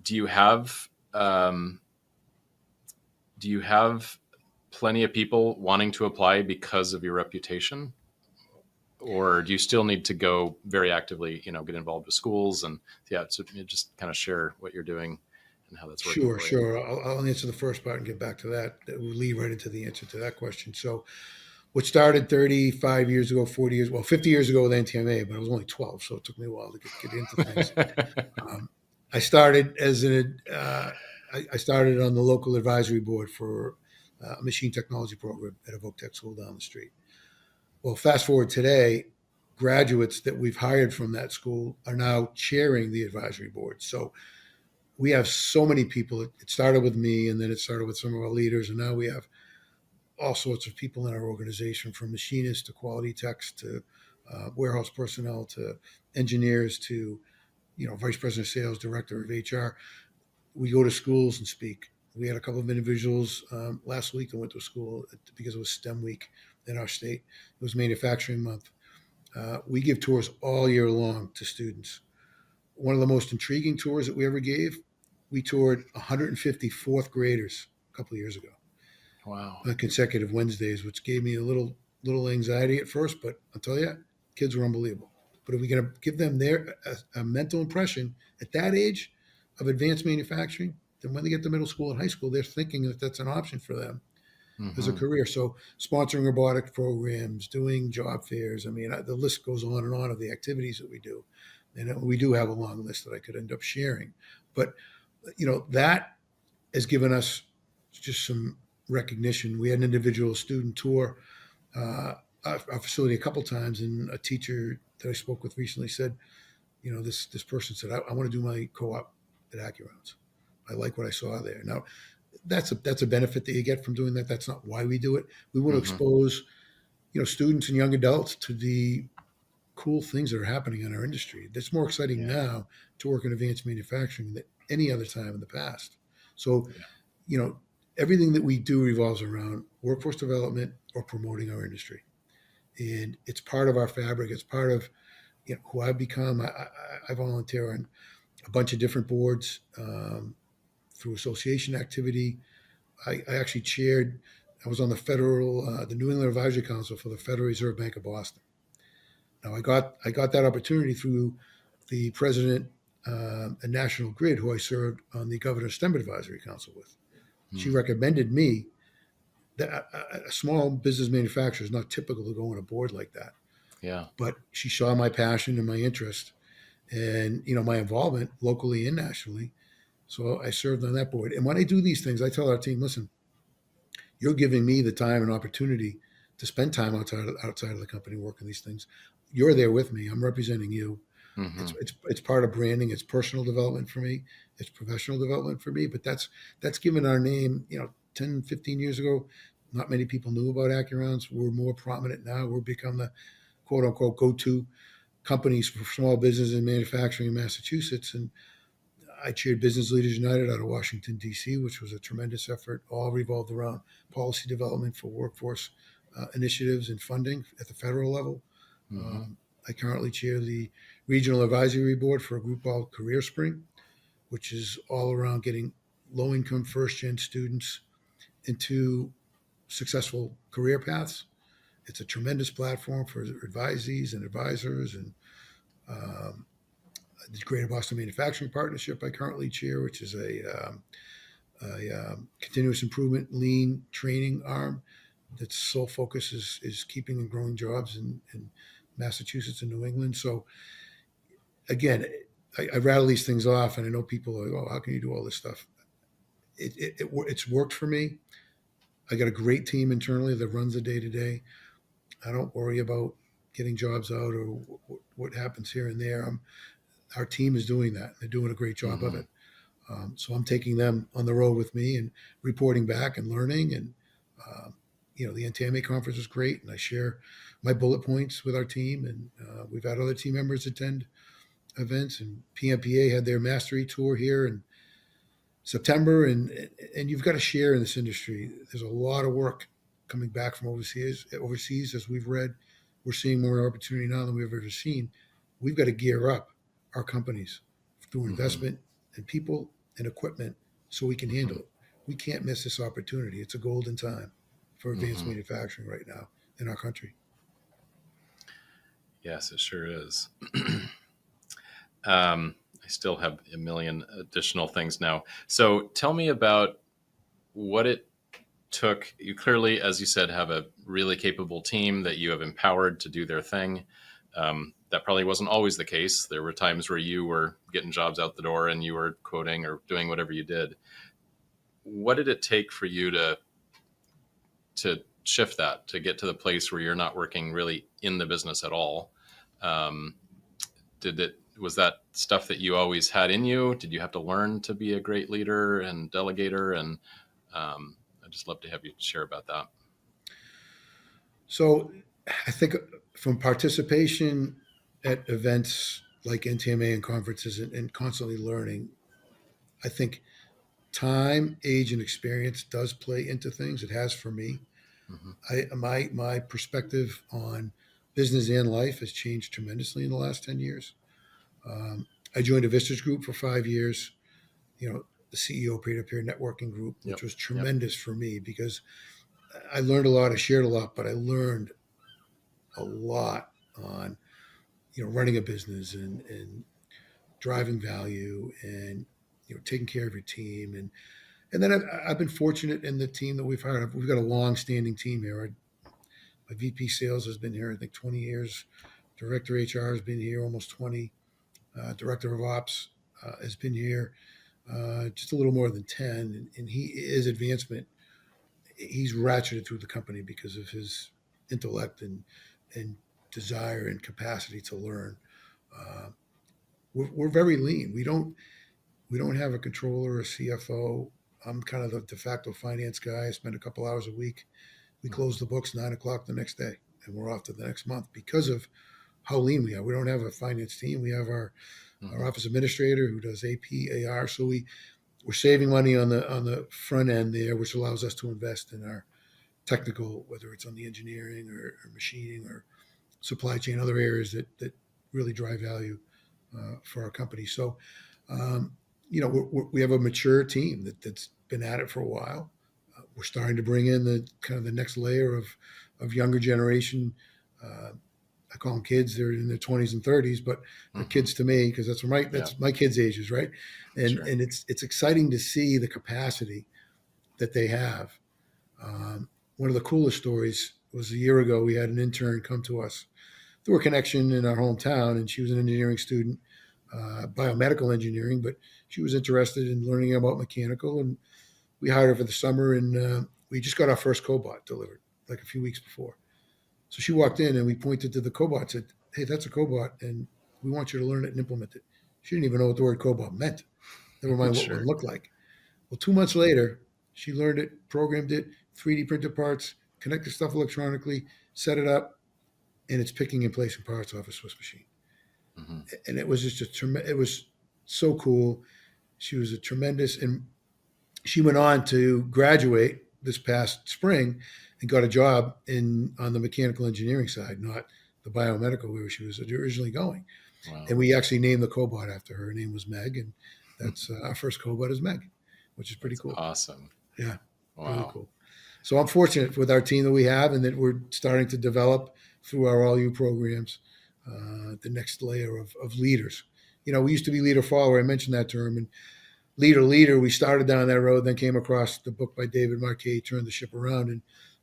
do you have um, do you have plenty of people wanting to apply because of your reputation, or do you still need to go very actively get involved with schools and so just kind of share what you're doing and how that's working Sure, for you? sure. I'll answer the first part and get back to that. We'll lead right into the answer to that question. So, what started 35 years ago, 40 years, well, 50 years ago with NTMA, but I was only 12, so it took me a while to get into things. Um, I started I started on the local advisory board for a machine technology program at a Voc Tech school down the street. Well, fast forward today, graduates that we've hired from that school are now chairing the advisory board. So we have so many people. It started with me, and then it started with some of our leaders, and now we have all sorts of people in our organization, from machinists to quality techs to warehouse personnel to engineers to vice president of sales, director of HR. We go to schools and speak. We had a couple of individuals last week that went to a school because it was STEM week in our state. It was manufacturing month. We give tours all year long to students. One of the most intriguing tours that we ever gave, we toured 150 fourth graders a couple of years ago Wow. on consecutive Wednesdays, which gave me a little anxiety at first, but I'll tell you, kids were unbelievable. But if we going to give them a mental impression at that age of advanced manufacturing, then when they get to middle school and high school, they're thinking that that's an option for them as a Mm-hmm. career. So sponsoring robotics programs, doing job fairs. I mean, the list goes on and on of the activities that we do. And we do have a long list that I could end up sharing. But, that has given us just some recognition. We had an individual student tour our facility a couple times, and a teacher that I spoke with recently said, this person said, I want to do my co-op at AccuRounds. I like what I saw there. Now, that's a benefit that you get from doing that. That's not why we do it. We want to Mm-hmm. expose students and young adults to the cool things that are happening in our industry. It's more exciting Yeah. now to work in advanced manufacturing than any other time in the past. So, Yeah. you know, everything that we do revolves around workforce development or promoting our industry, and it's part of our fabric. It's part of who I've become. I volunteer on a bunch of different boards through association activity. I actually chaired. I was on the New England Advisory Council for the Federal Reserve Bank of Boston. Now I got that opportunity through the president and National Grid, who I served on the Governor's STEM Advisory Council with. She Mm. recommended me. That a small business manufacturer is not typical to go on a board like that, Yeah. but she saw my passion and my interest, and my involvement locally and nationally. So I served on that board. And when I do these things, I tell our team, listen, you're giving me the time and opportunity to spend time outside of the company working these things. You're there with me. I'm representing you. Mm-hmm. It's part of branding. It's personal development for me. It's professional development for me. But that's given our name. 10, 15 years ago, not many people knew about AccuRounds. We're more prominent now. We're become the quote unquote go-to companies for small business and manufacturing in Massachusetts. And I chaired Business Leaders United out of Washington, D.C., which was a tremendous effort, all revolved around policy development for workforce initiatives and funding at the federal level. Mm-hmm. I currently chair the Regional Advisory Board for a group called Career Spring, which is all around getting low income first gen students into successful career paths. It's a tremendous platform for advisees and advisors, and um, the Greater Boston Manufacturing Partnership I currently chair, which is a continuous improvement lean training arm that's sole focus is keeping and growing jobs in Massachusetts and New England. So again, I rattle these things off, and I know people are like, "Oh, how can you do all this stuff?" It's worked for me. I got a great team internally that runs the day to day. I don't worry about getting jobs out or what happens here and there. Our team is doing that. They're doing a great job of Mm-hmm. it. So I'm taking them on the road with me and reporting back and learning. And the NTMA conference was great, and I share my bullet points with our team. And we've had other team members attend events, and PMPA had their mastery tour here in September. And you've got to share in this industry. There's a lot of work coming back from overseas. Overseas, as we've read, we're seeing more opportunity now than we've ever seen. We've got to gear up our companies through Mm-hmm. investment in people and equipment so we can handle Mm-hmm. it. We can't miss this opportunity. It's a golden time for advanced Mm-hmm. manufacturing right now in our country. Yes, it sure is. I still have a million additional things now. So tell me about what it took. You clearly, as you said, have a really capable team that you have empowered to do their thing. That probably wasn't always the case. There were times where you were getting jobs out the door and you were quoting or doing whatever you did. What did it take for you to shift that, to get to the place where you're not working really in the business at all? Um, was that stuff that you always had in you? Did you have to learn to be a great leader and delegator? And I'd just love to have you share about that. So I think from participation at events like NTMA and conferences and constantly learning, I think time, age, and experience does play into things. It has for me. Mm-hmm. My perspective on business and life has changed tremendously in the last 10 years. I joined a Vistas Group for 5 years, the CEO peer-to-peer networking group, which Yep. was Yep. tremendous for me because I learned a lot, I shared a lot, but I learned a lot on, running a business and driving value and, taking care of your team. And then I've been fortunate in the team that we've hired. We've got a long-standing team here. My VP Sales has been here, I think, 20 years. Director HR has been here almost 20. Director of Ops has been here just a little more than 10. And his advancement, he's ratcheted through the company because of his intellect and desire and capacity to learn. Uh, we're very lean. We don't have a controller or a CFO. I'm kind of the de facto finance guy. I spend a couple hours a week. We Mm-hmm. close the books 9 o'clock the next day, and we're off to the next month because of how lean we are. We don't have a finance team. We have our Mm-hmm. office administrator who does AP, AR. So we're saving money on the front end there, which allows us to invest in our technical, whether it's on the engineering or machining or supply chain, other areas that really drive value for our company. So, um, we have a mature team that's been at it for a while. We're starting to bring in the kind of the next layer of younger generation. Uh, I call them kids. They're in their 20s and 30s, but they're Mm-hmm. kids to me because Yeah. that's my kids' ages, right? And Sure. and it's exciting to see the capacity that they have. One of the coolest stories was a year ago. We had an intern come to us through a connection in our hometown, and she was an engineering student, biomedical engineering, but she was interested in learning about mechanical, and we hired her for the summer, and we just got our first cobot delivered like a few weeks before. So she walked in, and we pointed to the cobot, and said, "Hey, that's a cobot," and We want you to learn it and implement it. She didn't even know what the word cobot meant, never mind what one Sure. looked like. Well, 2 months later, she learned it, programmed it, 3D printed parts, connected stuff electronically, set it up, and it's picking and placing parts off a Swiss machine. Hmm. And it was just it was so cool. She was a tremendous, and she went on to graduate this past spring and got a job in on the mechanical engineering side, not the biomedical where she was originally going. Wow. And we actually named the cobot after her. Her name was Meg, and that's our first cobot is Meg, which is pretty That's cool. awesome. Yeah, really Wow. cool. So I'm fortunate with our team that we have, and that we're starting to develop through our All You programs the next layer of leaders. We used to be leader follower. I mentioned that term, and leader. We started down that road, then came across the book by David Marquet, Turn the Ship Around, and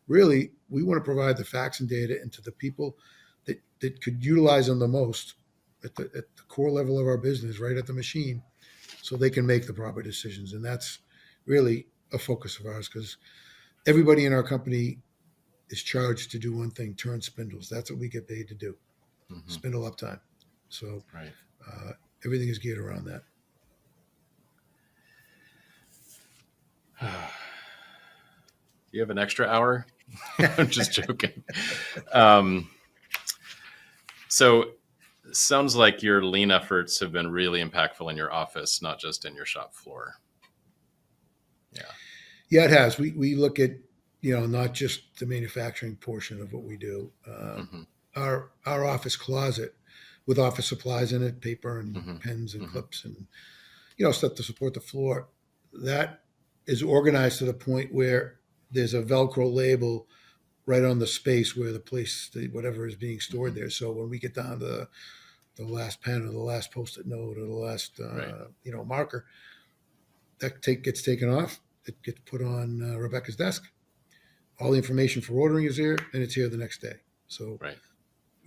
really we want to provide the facts and data into the people that could utilize them the most at the core level of our business, right at the machine, so they can make the proper decisions. And that's really a focus of ours because everybody in our company is charged to do one thing: turn spindles. That's what we get paid to do, Hmm. spindle uptime. So Right. uh, everything is geared around that. You have an extra hour? I'm just joking. Um, so sounds like your lean efforts have been really impactful in your office, not just in your shop floor. Yeah. Yeah, it has. We look at not just the manufacturing portion of what we do. Hmm. Our office closet with office supplies in it, paper and Hmm. pens and Hmm. clips and stuff to support the floor. That is organized to the point where there's a Velcro label right on the space where whatever is being stored Hmm. there. So when we get down to the last pen or the last post-it note or the last Right. marker, gets taken off. It gets put on Rebecca's desk. All the information for ordering is here, and it's here the next day. So Right.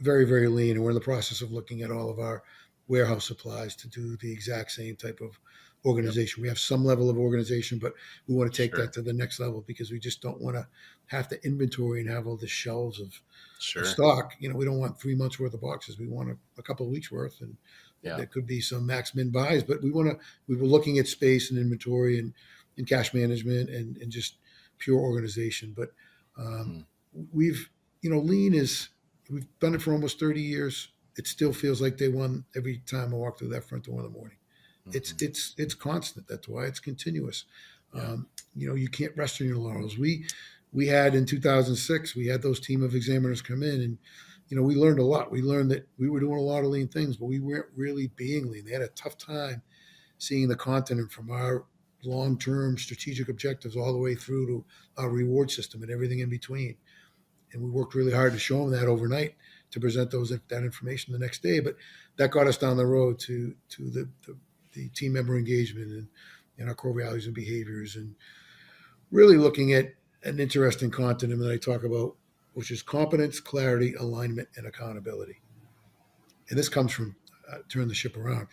very, very lean. And we're in the process of looking at all of our warehouse supplies to do the exact same type of Yep. organization. We have some level of organization, but we want to take that Sure. to the next level because we just don't want to have to inventory and have all the shelves of Sure. stock. We don't want 3 months worth of boxes. We want a couple of weeks worth, and Yeah. there could be some max min buys. But we were looking at space and inventory and cash management and just pure organization. But um, Hmm. we've lean is we've done it for almost 30 years. It still feels like day one every time I walk through that front door in the morning. It's Hmm. it's it's constant. That's why it's continuous. Yeah. You can't rest on your laurels. We had in 2006 we had those team of examiners come in, and we learned a lot. We learned that we were doing a lot of lean things, but we weren't really being lean. They had a tough time seeing the continent from our long-term strategic objectives all the way through to our reward system and everything in between. And we worked really hard to show them that overnight to present that information the next day. But that got us down the road to the team member engagement and our core values and behaviors, and really looking at an interesting continent that I talk about, which is competence, clarity, alignment, and accountability. And this comes from turn the ship around.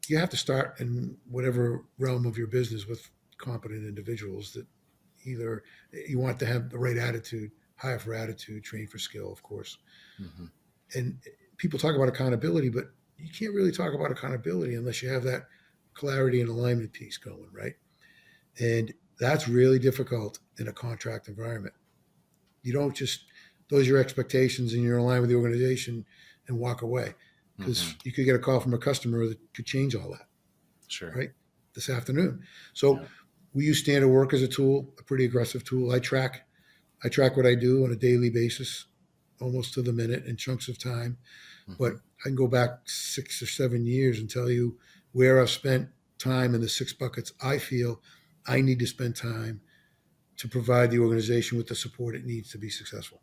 You have to start in whatever realm of your business with competent individuals that either you want to have the right attitude, hire for attitude, train for skill, of course. Hmm. And people talk about accountability, but you can't really talk about accountability unless you have that clarity and alignment piece going, right? And that's really difficult in a contract environment. You don't just, those are your expectations and you're aligned with the organization and walk away, Hmm. because you could get a call from a customer that could change all that, Sure. right? This afternoon. So Yeah. we use standard work as a tool, a pretty aggressive tool. I track what I do on a daily basis, almost to the minute in chunks of time. Hmm. But I can go back 6 or 7 years and tell you where I've spent time in the 6 buckets I feel I need to spend time to provide the organization with the support it needs to be successful,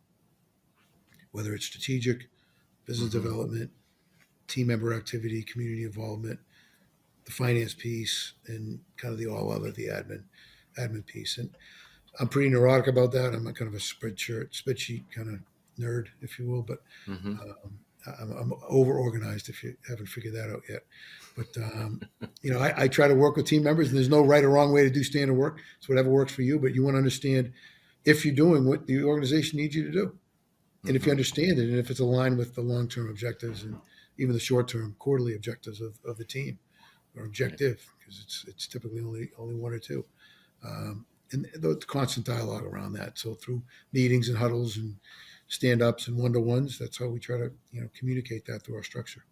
whether it's strategic, business Hmm. development, team member activity, community involvement, the finance piece, and kind of the all other, the admin piece. And I'm pretty neurotic about that. I'm a kind of a spreadsheet kind of nerd, if you will, but Hmm. um, I'm over organized if you haven't figured that out yet. But I try to work with team members, and there's no right or wrong way to do standard work. It's whatever works for you. But you want to understand if you're doing what the organization needs you to do, and if you Hmm. understand it, and if it's aligned with the long-term objectives and even the short-term quarterly objectives of the team, or objective, because it's typically only one or two. And the constant dialogue around that. So through meetings and huddles and stand-ups and one-to-ones, that's how we try to communicate that through our structure.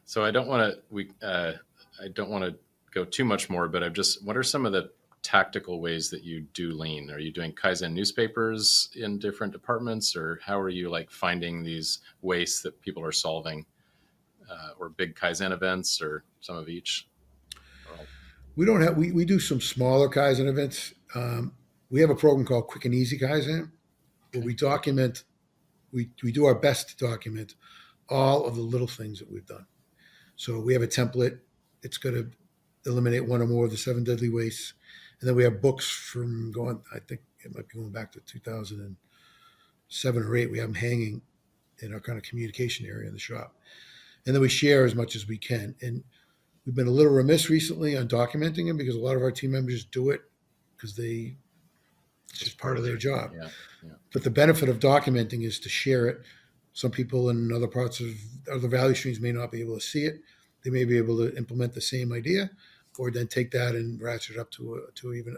So I don't want to go too much more, but what are some of the tactical ways that you do lean? Are you doing Kaizen newspapers in different departments, or how are you finding these wastes that people are solving, or big Kaizen events, or some of each? We do some smaller Kaizen events. We have a program called Quick and Easy Kaizen, where we document, we do our best to document all of the little things that we've done. So we have a template. It's going to eliminate one or more of the 7 deadly wastes. And then we have books from I think it might be going back to 2007 or 8. We have them hanging in our kind of communication area in the shop. And then we share as much as we can. And we've been a little remiss recently on documenting them, because a lot of our team members do it because it's just part of their job. Yeah. But the benefit of documenting is to share it. Some people in other parts of other value streams may not be able to see it. They may be able to implement the same idea, or then take that and ratchet it up to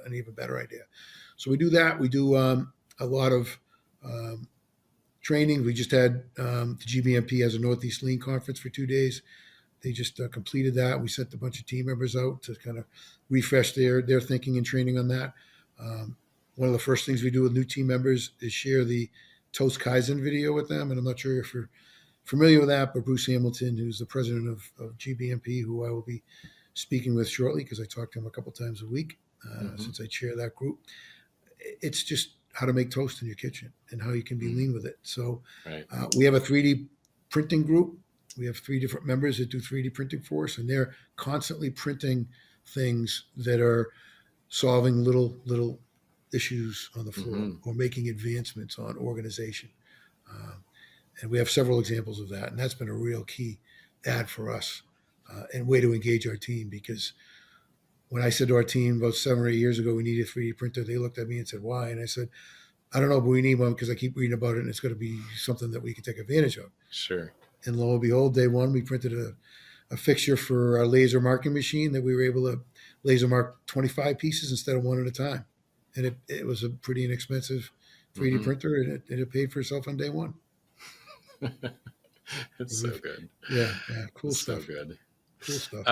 an even better idea. So we do that. We do a lot of training. We just had the GBMP has a Northeast Lean conference for 2 days. They just completed that. We sent a bunch of team members out to kind of refresh their thinking and training on that. One of the first things we do with new team members is share the Toast Kaizen video with them. And I'm not sure if you're familiar with that, but Bruce Hamilton, who's the president of GBMP, who I will be speaking with shortly, because I talk to him a couple times a week since I chair that group. It's just how to make toast in your kitchen and how you can be lean with it. So we have a 3D printing group. We have 3 different members that do 3D printing for us, and they're constantly printing things that are solving little issues on the floor or making advancements on organization. And we have several examples of that. And that's been a real key add for us and way to engage our team. Because when I said to our team about 7 or 8 years ago, we need a 3D printer, they looked at me and said, why? And I said, I don't know, but we need one because I keep reading about it and it's going to be something that we can take advantage of. Sure. And lo and behold, day one, we printed a fixture for our laser marking machine that we were able to laser mark 25 pieces instead of one at a time. And it was a pretty inexpensive 3D printer, and it paid for itself on day one. It's so good. Yeah, cool it's stuff. So good. Cool stuff.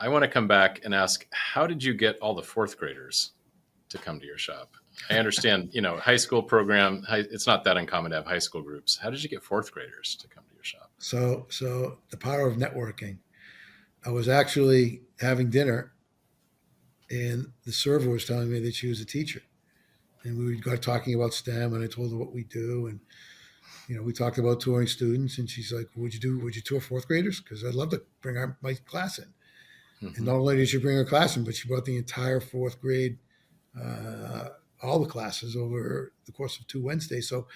I want to come back and ask, how did you get all the 4th graders to come to your shop? I understand, high school program, it's not that uncommon to have high school groups. How did you get 4th graders to come to your shop? So the power of networking. I was actually having dinner, and the server was telling me that she was a teacher. And we got talking about STEM, and I told her what we do. And, we talked about touring students, and she's like, would you tour 4th graders? Because I'd love to bring my class in. And not only did she bring her class in, but she brought the entire 4th grade, all the classes over the course of 2 Wednesdays. So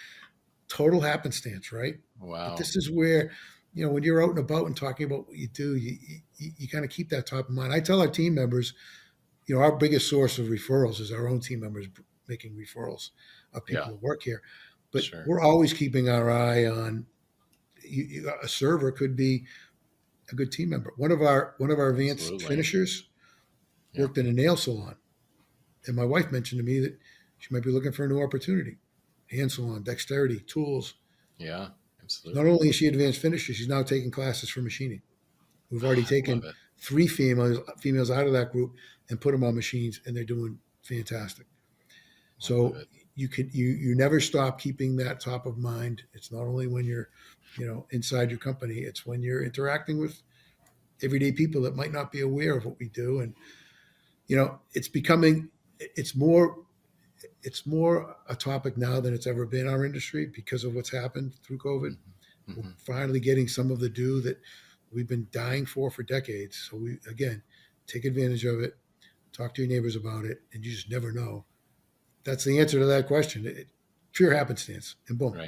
total happenstance, right? Wow. But this is where, when you're out and about and talking about what you do, you kind of keep that top of mind. I tell our team members, our biggest source of referrals is our own team members making referrals of people who work here. But we're always keeping our eye on a server could be a good team member. One of our advanced finishers worked in a nail salon. And my wife mentioned to me that she might be looking for a new opportunity. Hand salon, dexterity, tools. Yeah, absolutely. Not only is she advanced finisher, she's now taking classes for machining. We've already taken 3 females out of that group and put them on machines, and they're doing fantastic. So you never stop keeping that top of mind. It's not only when you're, inside your company, it's when you're interacting with everyday people that might not be aware of what we do. And, it's more a topic now than it's ever been in our industry because of what's happened through COVID. We're finally getting some of the due that we've been dying for decades. So we, again, take advantage of it, talk to your neighbors about it, and you just never know. That's the answer to that question. Pure happenstance, and boom,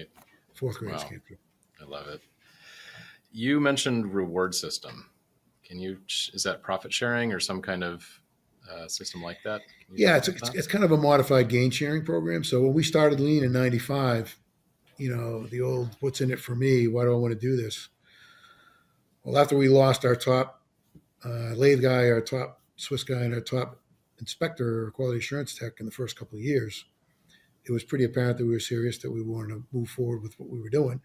4th graders came through. I love it. You mentioned reward system. Is that profit sharing or some kind of system like that? Yeah, it's kind of a modified gain sharing program. So when we started Lean in 95, the old "what's in it for me? Why do I want to do this?" Well, after we lost our top lathe guy, our top Swiss guy, and our top inspector or quality assurance tech in the first couple of years, it was pretty apparent that we were serious, that we wanted to move forward with what we were doing.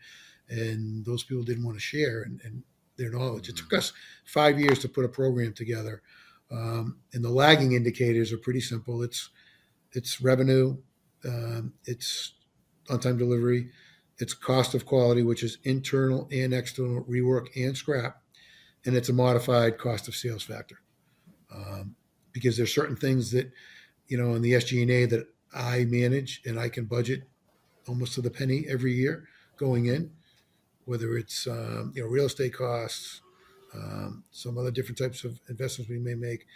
And those people didn't want to share and their knowledge. It took us 5 years to put a program together. And the lagging indicators are pretty simple. It's revenue, it's on-time delivery, it's cost of quality, which is internal and external rework and scrap, and it's a modified cost of sales factor. Because there's certain things that, in the SG&A that I manage and I can budget almost to the penny every year going in, whether it's real estate costs, some other different types of investments we may make,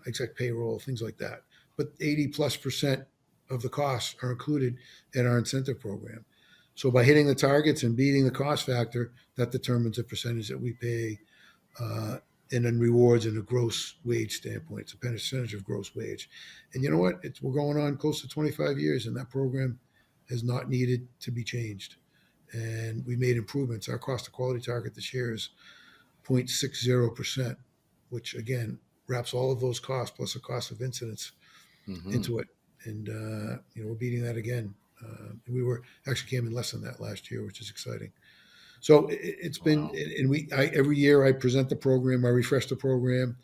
exec payroll, things like that. But 80+% of the costs are included in our incentive program. So by hitting the targets and beating the cost factor, that determines the percentage that we pay, and then rewards in a gross wage standpoint. It's a percentage of gross wage. And you know what? We're going on close to 25 years, and that program has not needed to be changed. And we made improvements. Our cost of quality target this year is 0.60%, which again wraps all of those costs plus the cost of incidents into it. And we're beating that again. And we were actually came in less than that last year, which is exciting. So it's been, and every year I present the program, I refresh the program.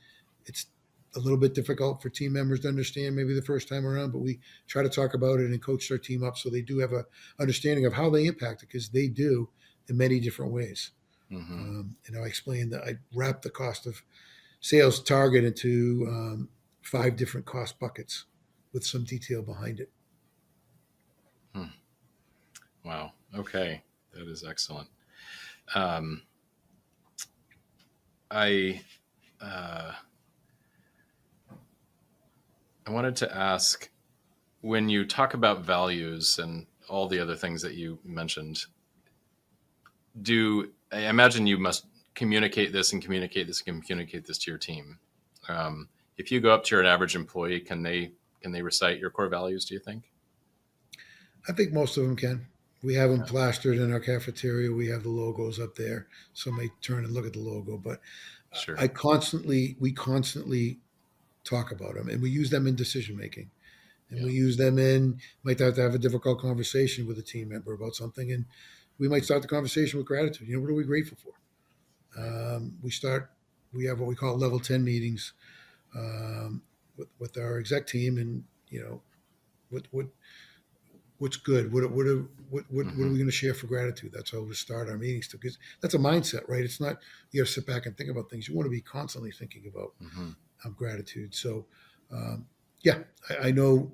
It's a little bit difficult for team members to understand maybe the first time around, but we try to talk about it and coach their team up so they do have a understanding of how they impact it, because they do in many different ways. I explained that I wrap the cost of sales target into 5 different cost buckets with some detail behind it. Wow. Okay. That is excellent. I wanted to ask, when you talk about values and all the other things that you mentioned, I imagine you must communicate this to your team. If you go up to your average employee, can they recite your core values, do you think? I think most of them can. We have them plastered in our cafeteria. We have the logos up there. Some may turn and look at the logo, but Sure. we constantly talk about them, and we use them in decision making. And we use them might have to have a difficult conversation with a team member about something, and we might start the conversation with gratitude. What are we grateful for? We have what we call level 10 meetings with our exec team, and what's good? What are we going to share for gratitude? That's how we start our meetings too, because that's a mindset, right? It's not you have to sit back and think about things. You want to be constantly thinking about gratitude. So, I know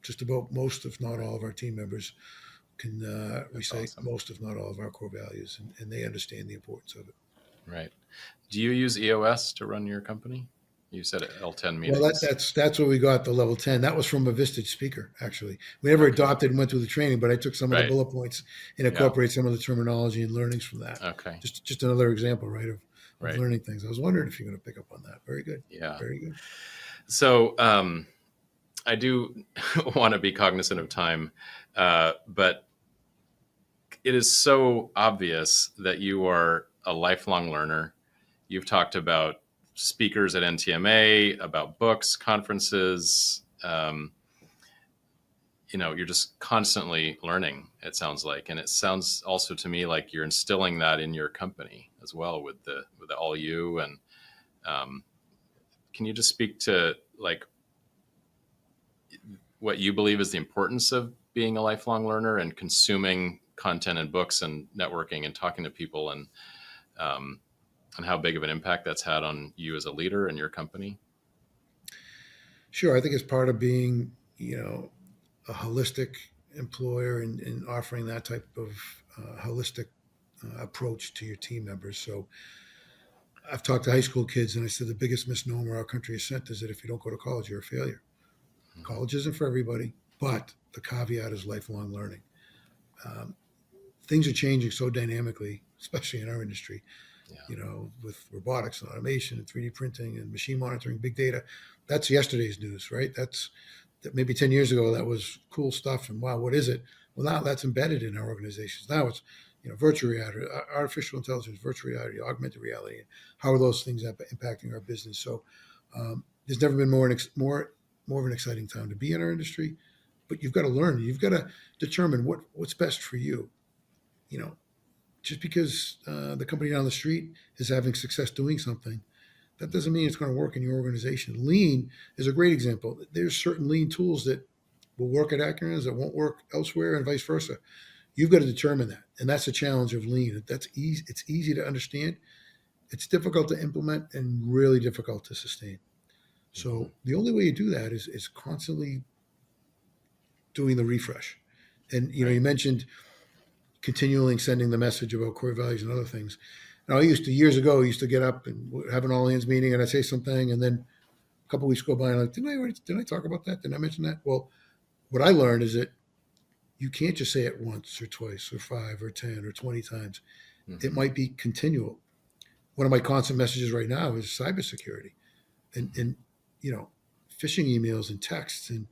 just about most, if not all, of our team members can recite most, if not all, of our core values, and they understand the importance of it. Right. Do you use EOS to run your company? You said L10 meetings. Well, that's where we got the level 10. That was from a Vistage speaker, actually. We never adopted and went through the training, but I took some of the bullet points and incorporated some of the terminology and learnings from that. Okay. Just another example, right, of learning things. I was wondering if you're going to pick up on that. Very good. Yeah. Very good. So I do want to be cognizant of time, but it is so obvious that you are a lifelong learner. You've talked about speakers at NTMA, about books, conferences. You're just constantly learning, it sounds like. And it sounds also to me like you're instilling that in your company as well with the all you. And can you just speak to what you believe is the importance of being a lifelong learner and consuming content and books and networking and talking to people, and how big of an impact that's had on you as a leader in your company? Sure. I think it's part of being, a holistic employer and offering that type of holistic approach to your team members. So I've talked to high school kids, and I said the biggest misnomer our country has sent is that if you don't go to college, you're a failure. College isn't for everybody, but the caveat is lifelong learning. Things are changing so dynamically, especially in our industry. With robotics and automation and 3D printing and machine monitoring, big data. That's yesterday's news, right? That maybe 10 years ago, that was cool stuff. And wow, what is it? Well, now that's embedded in our organizations. Now it's, virtual reality, artificial intelligence, virtual reality, augmented reality. How are those things impacting our business? So there's never been more of an exciting time to be in our industry. But you've got to learn. You've got to determine what's best for you. You know, just because the company down the street is having success doing something, that doesn't mean it's going to work in your organization. Lean is a great example. There's certain lean tools that will work at AccuRounds that won't work elsewhere, and vice versa. You've got to determine that, and that's the challenge of lean. That's easy. It's easy to understand. It's difficult to implement and really difficult to sustain. Mhm. So the only way you do that is constantly doing the refresh. And you Right. mentioned continually sending the message about core values and other things. Now, years ago, I used to get up and have an all hands meeting, and I'd say something, and then a couple of weeks go by, and I'm like, didn't I talk about that? Didn't I mention that? Well, what I learned is that you can't just say it once or twice or 5 or 10 or 20 times. It Hmm. might be continual. One of my constant messages right now is cybersecurity, and you know, phishing emails and texts, and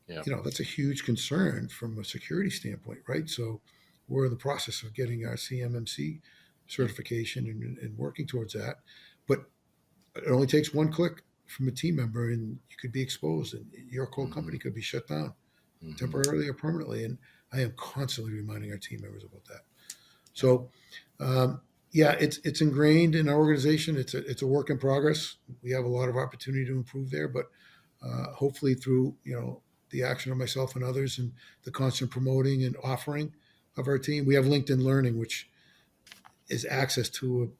Yeah. that's a huge concern from a security standpoint, right? So we're in the process of getting our CMMC certification and working towards that. But it only takes one click from a team member, and you could be exposed, and your whole Hmm. company could be shut down Hmm. temporarily or permanently. And I am constantly reminding our team members about that. Yeah. So, yeah, it's ingrained in our organization. It's a work in progress. We have a lot of opportunity to improve there, but hopefully through the action of myself and others and the constant promoting and offering of our team, we have LinkedIn Learning, which is access to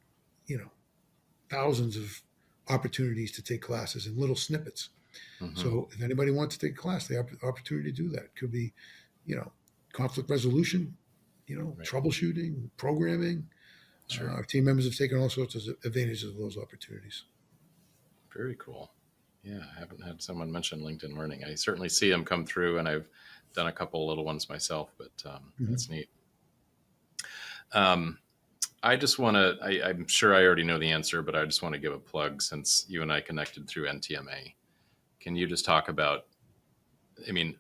thousands of opportunities to take classes in little snippets. Hmm. So if anybody wants to take a class, they have the opportunity to do that. Could be, you know, conflict resolution, Right. troubleshooting, programming. Sure. Our team members have taken all sorts of advantages of those opportunities. Very cool. Yeah, I haven't had someone mention LinkedIn Learning. I certainly see them come through, and I've done a couple little ones myself, but Mm-hmm. that's neat. Um, I just want to, I'm sure I already know the answer, but I just want to give a plug since you and I connected through NTMA. Can you just talk about, I mean,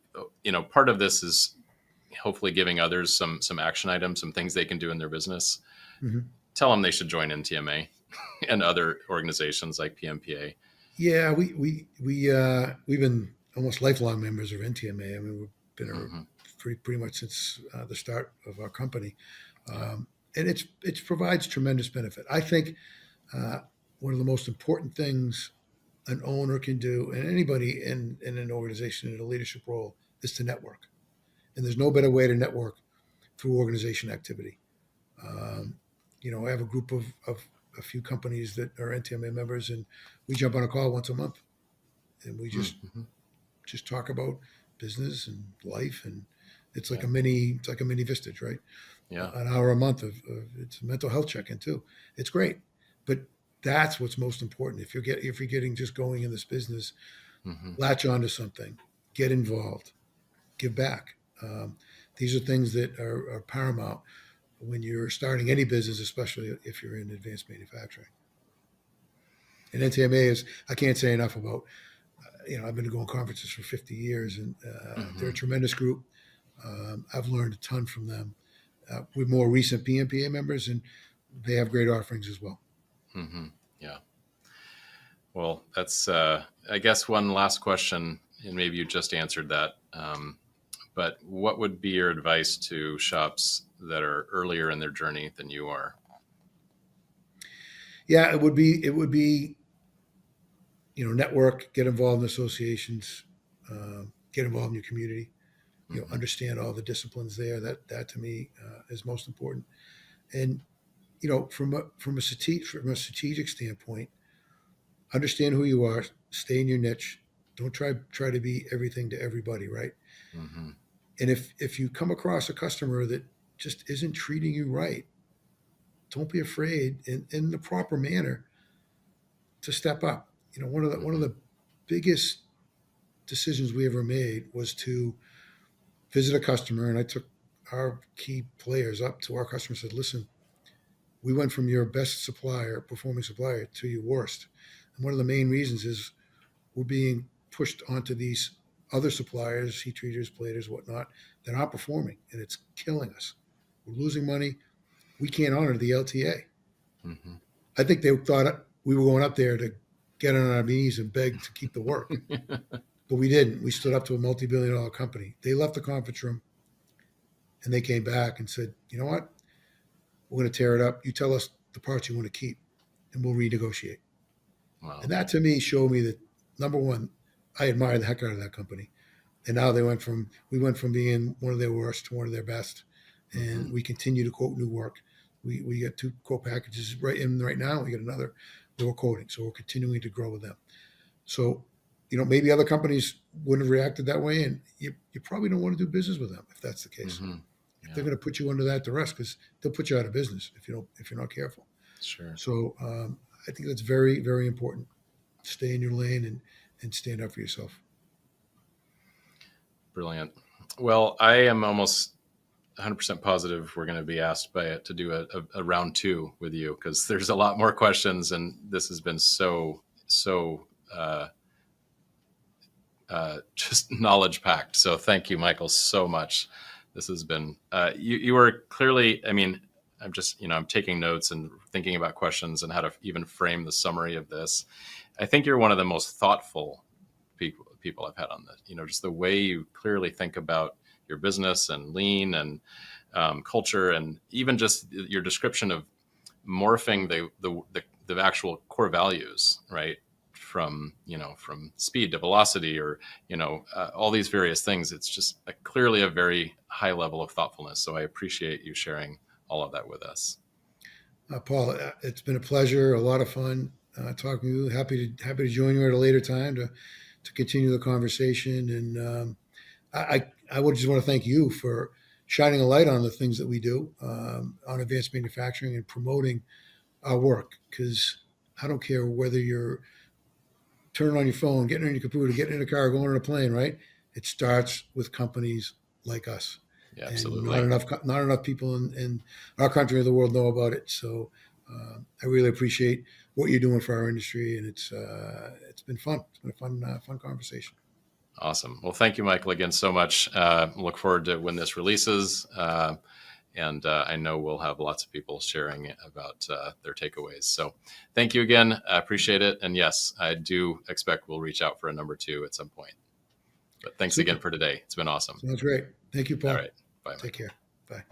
part of this is hopefully giving others some action items, some things they can do in their business. Mm-hmm. Tell them they should join NTMA and other organizations like PMPA. Yeah, we've been almost lifelong members of NTMA. I mean, we've been Hmm. pretty much since the start of our company, Yeah. and it provides tremendous benefit. I think uh, one of the most important things an owner can do, and anybody in an organization in a leadership role, is to network. And there's no better way to network through organization activity. Um, I have a group of a few companies that are NTMA members, and we jump on a call once a month, and we Hmm. just talk about business and life, and Yeah. it's like a mini Vistage, right? Yeah. An hour a month of it's a mental health check-in too. It's great, but that's what's most important. If you're getting just going in this business, Hmm. latch onto something, get involved, give back. These are things that are paramount when you're starting any business, especially if you're in advanced manufacturing. And NTMA is, I can't say enough about, I've been going to conferences for 50 years, and they're a Hmm. tremendous group. I've learned a ton from them. With more recent PMPA members, and they have great offerings as well. Hmm. Yeah. Well, that's, I guess, one last question, and maybe you just answered that. But what would be your advice to shops that are earlier in their journey than you are? Yeah, it would be network, get involved in associations, get involved in your community. Hmm. Understand all the disciplines there. That to me is most important. And from a strategic standpoint, understand who you are, stay in your niche. Don't try to be everything to everybody, right? Hmm. And if you come across a customer that just isn't treating you right, don't be afraid in the proper manner to step up. One of Hmm. the biggest decisions we ever made was to visit a customer, and I took our key players up to our customer and said, "Listen, we went from your best supplier, performing supplier, to your worst, and one of the main reasons is we're being pushed onto these other suppliers, heat treaters, platers, whatnot, that aren't performing, and it's killing us. We're losing money. We can't honor the LTA. Mm-hmm. I think they thought we were going up there to get on our knees and beg to keep the work, but we didn't. We stood up to a multi-billion-dollar company. They left the conference room, and they came back and said, "You know what? We're going to tear it up. You tell us the parts you want to keep, and we'll renegotiate." Wow. And that to me showed me that, number one, I admire the heck out of that company. And now we went from being one of their worst to one of their best, and Mm-hmm. we continue to quote new work. We got 2 quote packages right now. We got another that we're quoting, so we're continuing to grow with them. So, maybe other companies wouldn't have reacted that way, and you probably don't want to do business with them if that's the case. Mm-hmm. If Yeah. they're going to put you under that duress, because they'll put you out of business if you're not careful. Sure. So I think that's very, very important. Stay in your lane and stand up for yourself. Brilliant. Well, I am almost 100% positive we're going to be asked to do a round 2 with you, because there's a lot more questions, and this has been so just knowledge packed. So thank you, Michael, so much. This has been you were clearly, I mean, I'm just, I'm taking notes and thinking about questions and how to even frame the summary of this. I think you're one of the most thoughtful people I've had on this. Just the way you clearly think about your business and lean and culture, and even just your description of morphing the actual core values, right? From speed to velocity, or all these various things. It's just clearly a very high level of thoughtfulness. So I appreciate you sharing all of that with us. Paul, it's been a pleasure, a lot of fun talking to you. Happy to join you at a later time to continue the conversation. And I would just want to thank you for shining a light on the things that we do on advanced manufacturing and promoting our work. Because I don't care whether you're turning on your phone, getting on your computer, getting in a car, going on a plane, right? It starts with companies like us. Yeah, And absolutely. not enough people in our country or the world know about it. So I really appreciate what you're doing for our industry, and it's been fun. It's been a fun conversation. Awesome. Well, thank you, Michael, again so much. Look forward to when this releases, and I know we'll have lots of people sharing about their takeaways. So thank you again. I appreciate it. And yes, I do expect we'll reach out for a number 2 at some point. But thanks Super. again for today. It's been awesome. Sounds great. Thank you, Paul. All right. Bye, Mike. Take care. Bye.